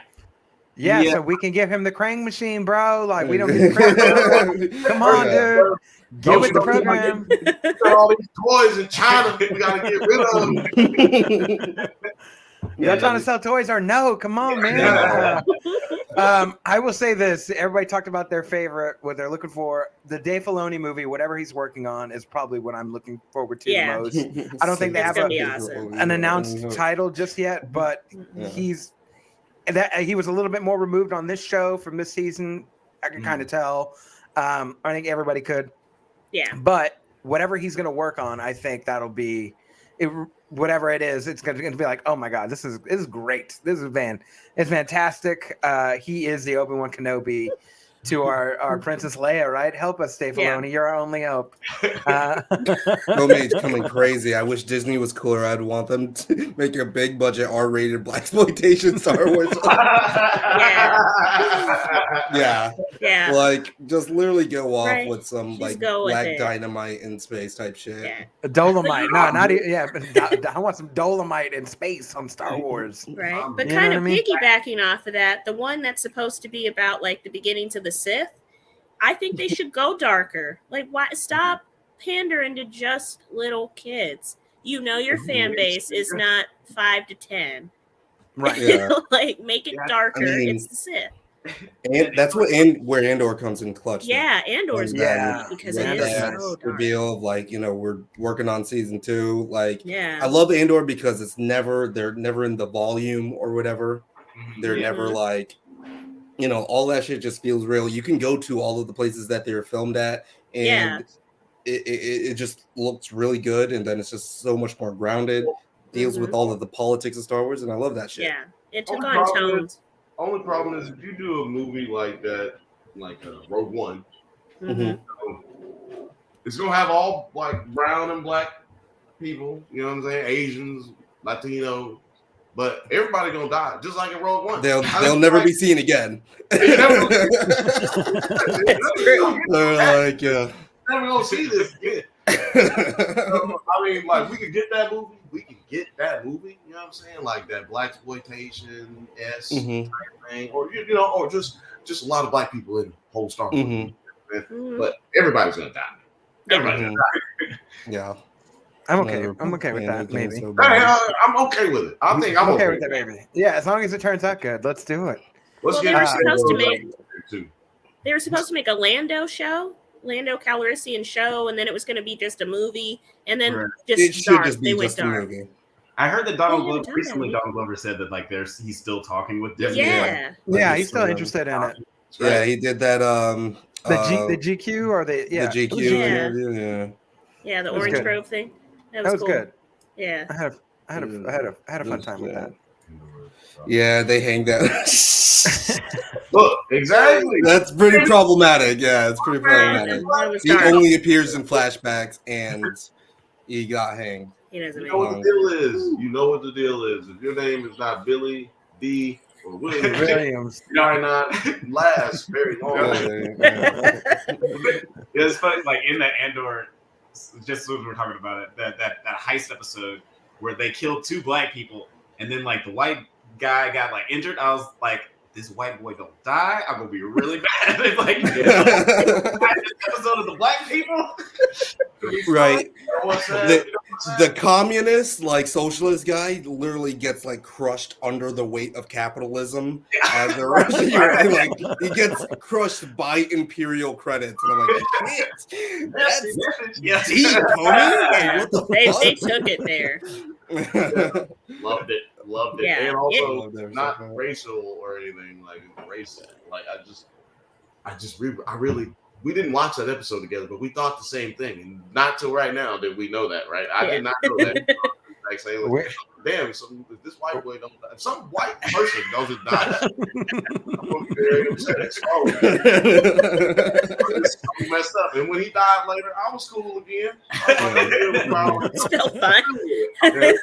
Yeah, so we can give him the Krang machine, bro. Like we don't get the Krang. Come on, dude. Get with the program. Got all these toys in China we gotta get rid of. Y'all trying to sell toys or no? Come on, man. I will say this. Everybody talked about their favorite, what they're looking for. The Dave Filoni movie, whatever he's working on, is probably what I'm looking forward to the most. I don't think they have an announced title just yet, but he was a little bit more removed on this show from this season. I can kind of tell. I think everybody could. Yeah. But whatever he's going to work on, I think that'll be it. Whatever it is, it's going to be like, oh my god, this is great. This is it's fantastic. He is the Obi-Wan Kenobi to our Princess Leia, right? Help us, Dave Filoni. You're our only hope. Filoni's coming crazy. I wish Disney was cooler. I'd want them to make a big budget R-rated blaxploitation Star Wars. Yeah. Like just literally go off with some like black dynamite in space type shit. Yeah. Dolomite. No, not even. Yeah, I want some Dolomite in space on Star Wars. Right. But kind of piggybacking off of that, the one that's supposed to be about like the beginnings of the Sith, I think they should go darker. Like, why stop pandering to just little kids? You know, your fan base is not 5 to 10. Right. Yeah. Like, make it darker. I mean, it's the Sith. And that's where Andor comes in clutch. Yeah, Andor's great because it is so dark. Reveal of like, you know, we're working on season 2. Like, yeah, I love Andor because they're never in the volume or whatever. They're never like, you know, all that shit just feels real. You can go to all of the places that they're filmed at, and it just looks really good. And then it's just so much more grounded. Deals with all of the politics of Star Wars, and I love that shit. Yeah, it took on tones. Only problem is if you do a movie like that, like Rogue One, it's gonna have all like brown and black people. You know what I'm saying? Asians, Latino, but everybody gonna die, just like in Rogue One. They'll never be seen again. They're like, never gonna see this again. I mean, like we could get that movie. You know what I'm saying? Like that blaxploitation thing, or you know, or just a lot of black people in the whole Star Wars. But everybody's gonna die. Everybody's gonna die. Yeah. I'm okay with that. Maybe. Hey, I'm okay with it. I think I'm okay with that. Maybe. Yeah, as long as it turns out good, let's do it. They were supposed to make a Lando Calrissian show, and then it was going to be just a movie, and then just dark. They went dark. I heard that Donald Glover said that like he's still talking with Disney. Yeah, he's still interested in it. Yeah, he did that. The GQ or the GQ. Yeah, the Orange Grove thing. That was cool. Good. Yeah, I had a fun time with that. Yeah, they hang that. Look, exactly. That's pretty problematic. Yeah, it's pretty problematic. He only appears in flashbacks, and he got hanged. He doesn't. You know what the deal is. You know what the deal is. If your name is not Billy D or Williams, you might not last very long. It's funny, like in that Andor, just as we were talking about it, that heist episode where they killed 2 black people, and then like the white guy got like injured. I was like, this white boy don't die, I'm gonna be really mad. It's like this episode of the black people. Right. The communist, like socialist guy, literally gets like crushed under the weight of capitalism. As the like he gets crushed by imperial credits, and I'm like, shit, that's deep, homie. Like, what the fuck? They took it there. Loved it. Yeah, and also not racial or anything like racist. Like we didn't watch that episode together, but we thought the same thing. And not till right now did we know that, right? I did not know that. Like saying, like, damn, if this white boy don't die, if some white person doesn't die, I'm gonna be very upset. It's messed up. And when he died later, I was cool again. Still fine. Right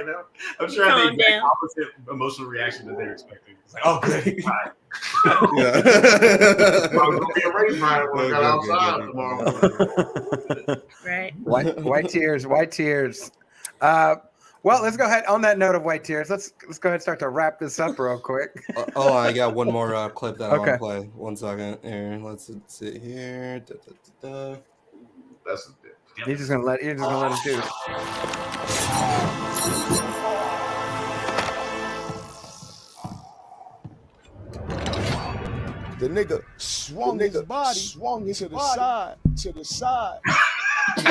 now. I'm sure I think the opposite emotional reaction that they're expecting. It's like, oh, good, he's fine. I'm gonna be a race rider when I got outside tomorrow. Right. White tears. Well, let's go ahead. On that note of white tears, let's go ahead and start to wrap this up real quick. I got one more clip that I want Okay. to play. 1 second. Here, let's see here. That's You're just gonna let him do it. The nigga swung his body to the side. No,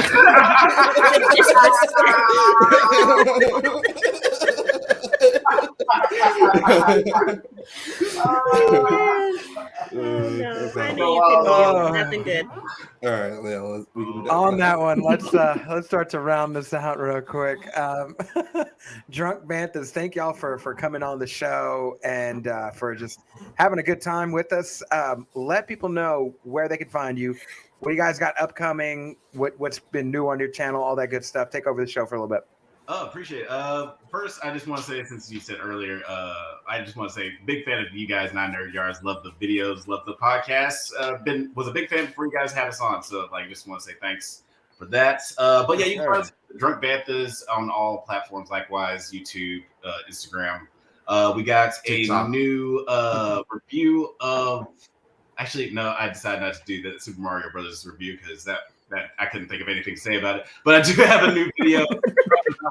I know you couldn't do nothing good. All right, yeah, we can do that. On that one, let's start to round this out real quick. Drunk Banthas, thank y'all for coming on the show and for just having a good time with us. Let people know where they can find you, what you guys got upcoming, what's been new on your channel, all that good stuff. Take over the show for a little bit. Oh, appreciate it. First, I just want to say, since you said earlier, I just want to say, big fan of you guys, Not Nerd Yards. Love the videos, love the podcast. Was a big fan before you guys had us on, so like, just want to say thanks for that. But yeah, you can find Drunk Banthas on all platforms, likewise YouTube, Instagram. We got a new review of. Actually, no, I decided not to do the Super Mario Brothers review because that I couldn't think of anything to say about it. But I do have a new video.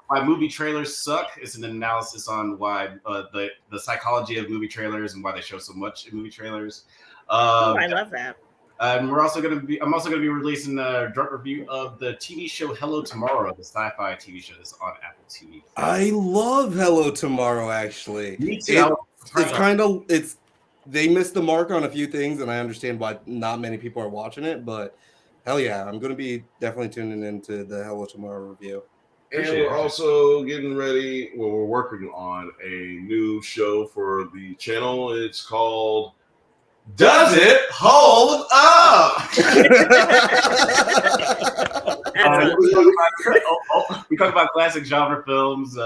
Why movie trailers suck. It's an analysis on why the psychology of movie trailers and why they show so much in movie trailers. I love that. And I'm also going to be releasing a drunk review of the TV show Hello Tomorrow, the sci-fi TV show that's on Apple TV. I love Hello Tomorrow. Actually, Me too. They missed the mark on a few things, and I understand why not many people are watching it. But hell yeah, I'm going to be definitely tuning into the Hello Tomorrow review. And we're also getting ready. Well, we're working on a new show for the channel. It's called Does It Hold Up? We talk about classic genre films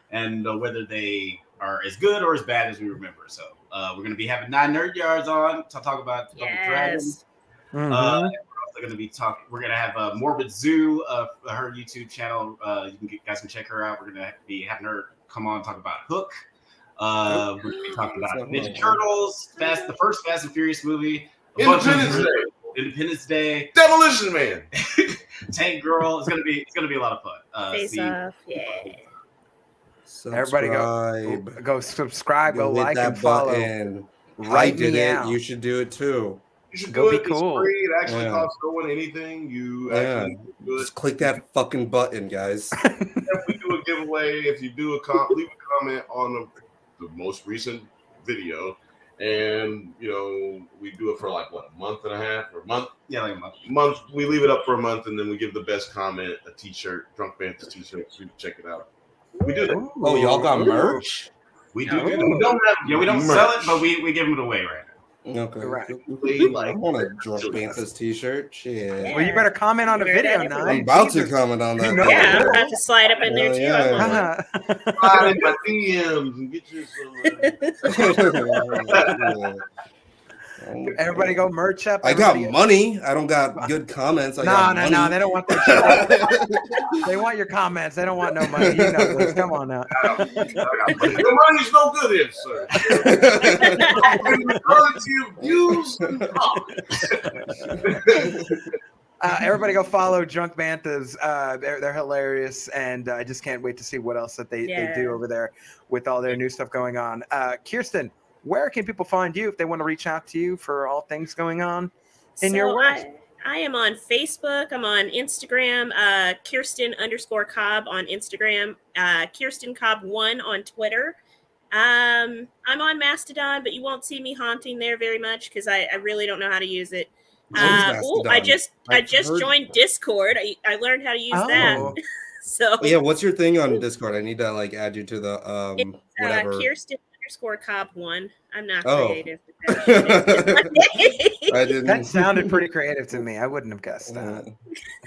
and whether they are as good or as bad as we remember. So we're going to be having 9 Nerd Yards on to talk about Double Dragons. We're also going to be talking. We're going to have Morbid Zoo, her YouTube channel. You guys can check her out. We're going to be having her come on and talk about Hook. We're going to be talking about Ninja Turtles, the first Fast and Furious movie, Independence Day, Demolition Man, Tank Girl. It's going to be a lot of fun. Face Off, yeah. Everybody go subscribe, go like that and follow. Button. Right, I did it. You should do it too. You should Go do be it. cool. It's free. It actually costs no one anything. You actually do it. Just click that fucking button, guys. If we do a giveaway, if you do leave a comment on the most recent video, and we do it for like what, a month and a half or a month? Yeah, like a month. Month. We leave it up for a month, and then we give the best comment a T-shirt, Drunk Banthas T-shirt. So you can check it out. We do that. Oh, y'all got merch? We do. We don't sell it, but we give it away right now. Okay. Right. I want a Drunk Banthas T-shirt. Shit. Well, you better comment on the video now. I'm about to comment on that. Yeah, I'm about to slide up in there too. Yeah. Slide in my DMs and get you some. Everybody go merch up. I got money. I don't got good comments. No, they don't want that shit. They want your comments. They don't want no money. You know this. Come on now. The money's no good here, sir. Views and comments. Everybody go follow Drunk Banthas. They're hilarious, and I just can't wait to see what else that they do over there with all their new stuff going on. Kirsten, where can people find you if they want to reach out to you for all things going on in your work? I am on Facebook. I'm on Instagram, Kirsten_Cobb on Instagram, Kirsten Cobb 1 on Twitter. I'm on Mastodon, but you won't see me haunting there very much because I really don't know how to use it. I just joined Discord. I learned how to use that. So yeah, what's your thing on Discord? I need to add you to the whatever. Kirsten_Cobb 1. I'm not creative. That sounded pretty creative to me. I wouldn't have guessed that.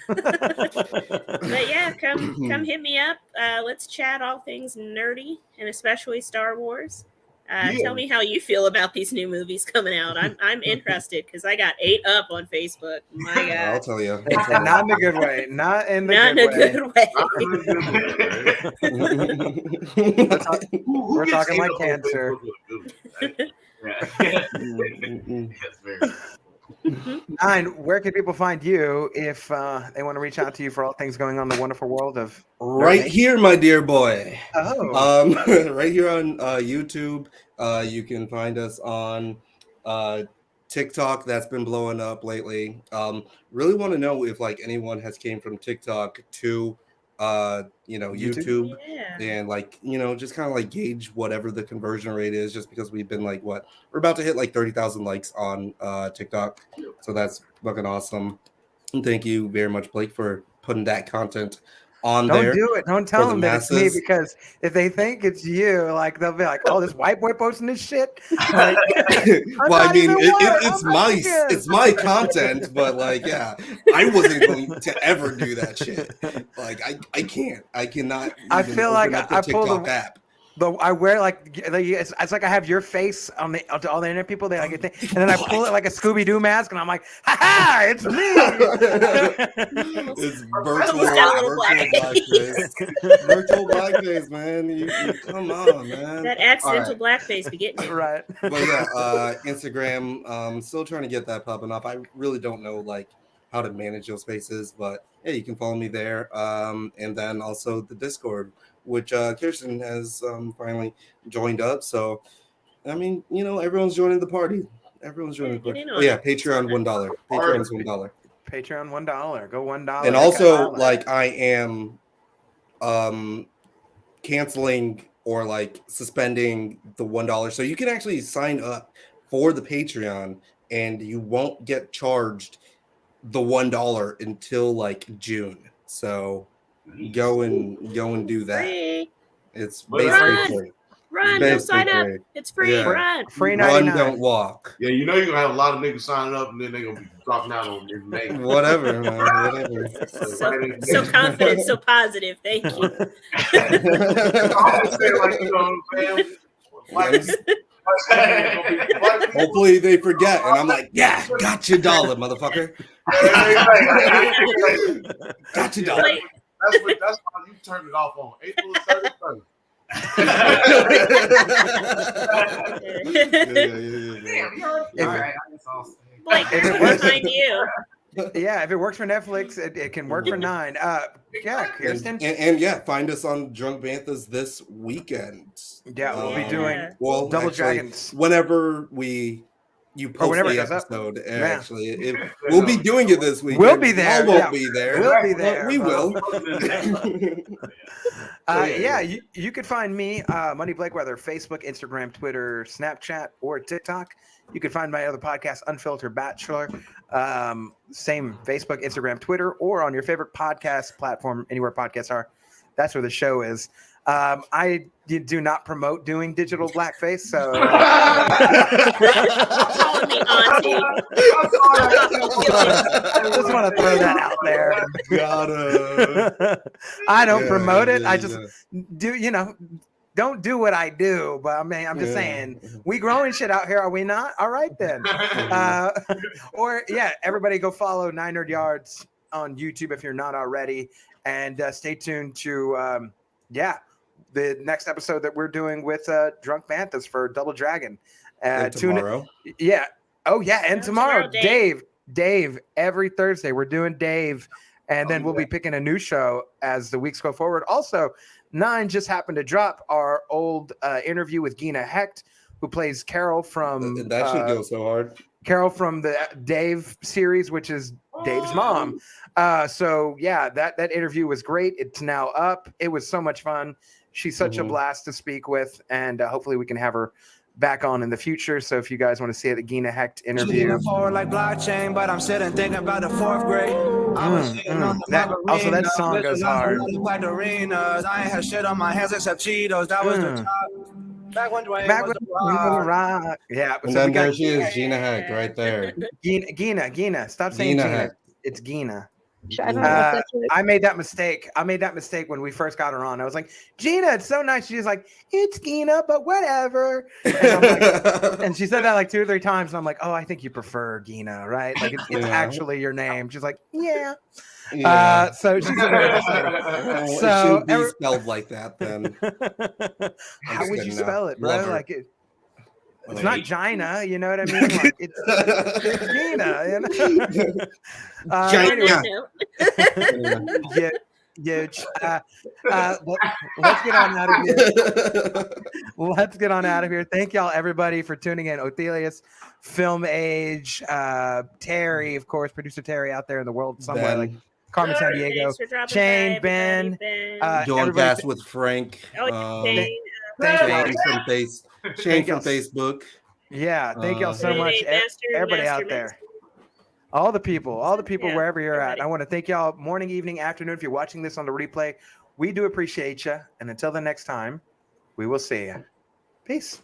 But yeah, come hit me up. Let's chat all things nerdy and especially Star Wars. Tell me how you feel about these new movies coming out. I'm interested because I got 8 up on Facebook. My God, I'll tell you. Not in a good way. Not in the good way. We're talking like cancer. Nine, where can people find you if they want to reach out to you for all things going on in the wonderful world of right here, my dear boy? Oh, right here on YouTube. You can find us on TikTok. That's been blowing up lately. Really want to know if like anyone has came from TikTok to YouTube. And like just kind of like gauge whatever the conversion rate is, just because we've been like we're about to hit like 30,000 likes on TikTok, so that's fucking awesome. And thank you very much, Blake, for putting that content on don't there. do it. Don't tell them that it's me, masses. because if they think it's you, like they'll be like, "Oh, this white boy posting this shit." Like, well, I mean, it's my content, but like, yeah, I wasn't going to ever do that shit. Like, I cannot. I feel like I pull the app. But I wear like it's like I have your face on all the internet people. They like it, and then I pull it like a Scooby Doo mask, and I'm like, "Ha ha! It's me!" It's virtual blackface, man. You come on, man. That accidental blackface be getting you. Right. But yeah, Instagram. Still trying to get that popping off. I really don't know like how to manage those spaces, but yeah, you can follow me there. And then also the Discord, which Kirsten has finally joined up. So, I mean, everyone's joining the party. Everyone's joining the party. Oh yeah, Patreon $1. Patreon's $1. Patreon $1. Go $1. And also, like, I am canceling or like suspending the $1, so you can actually sign up for the Patreon, and you won't get charged the $1 until like June. So go and do that. Free. It's basically free. Run, go sign up. It's free. Yeah. Run. Free Run, 99. don't walk. Yeah, you're gonna have a lot of niggas signing up, and then they're gonna be dropping out on their name. Whatever, man. Whatever. So confident, so positive. Thank you. Hopefully they forget, and I'm like, yeah, got your dollar, motherfucker. Got your dollar. That's why you turned it off on April 31st. If it works behind you. Yeah, if it works for Netflix, it can work for 9. Yeah, Kirsten. And yeah, find us on Drunk Banthas this weekend. Yeah, we'll be doing Double actually, Dragons. Whenever you post the episode. Actually, we'll be doing it this week. We'll be there. We won't be there. We'll be there. We will. You could find me, Money Blakeweather, Facebook, Instagram, Twitter, Snapchat, or TikTok. You can find my other podcast, Unfiltered Bachelor. Same Facebook, Instagram, Twitter, or on your favorite podcast platform, anywhere podcasts are. That's where the show is. I do not promote doing digital blackface, so just want to throw that out there. I don't promote it. I just do, don't do what I do, but I mean, I'm just saying, we growing shit out here, are we not? All right then. Or yeah, everybody go follow 9 Nerd Yards on YouTube if you're not already, and stay tuned to the next episode that we're doing with Drunk Banthas for Double Dragon. Tomorrow. Yeah. Oh yeah, and tomorrow, Dave. Every Thursday we're doing Dave, and then we'll be picking a new show as the weeks go forward. Also, 9 just happened to drop our old interview with Gina Hecht, who plays Carol from that should go so hard. Carol from the Dave series, which is Dave's mom. So yeah, that interview was great. It's now up. It was so much fun. She's such a blast to speak with, and hopefully we can have her back on in the future. So if you guys want to see the Gina Hecht interview, forward like blockchain, but I'm sitting thinking about the 4th grade. Also, that song goes hard. Like arenas, I ain't had shit on my hands except Cheetos. That was the top. Back when Dwayne was the rock. Yeah, and then there she is, Gina Hecht, right there. Gina. Stop saying Gina. It's Gina. I don't know if that's what I made that mistake. I made that mistake when we first got her on. I was like, Gina, it's so nice. She's like, it's Gina, but whatever. And, I'm like, and she said that like 2 or 3 times. And I'm like, oh, I think you prefer Gina, right? Like it's actually your name. She's like, yeah. So she's a very nice lady. So it should be spelled like that then. How would you spell it, bro? Like it's not Gina, you know what I mean? Like it's Gina, you know? Let's get on out of here. Let's get on out of here. Thank y'all, everybody, for tuning in. Othelius, Film Age, Terry, of course, producer Terry out there in the world somewhere, like Carmen San Diego, Shane, Ben, Join Gas with Frank. Shane from Facebook. Yeah, thank y'all so much, everybody out there. All the people, wherever you're at. I want to thank y'all morning, evening, afternoon. If you're watching this on the replay, we do appreciate you. And until the next time, we will see you. Peace.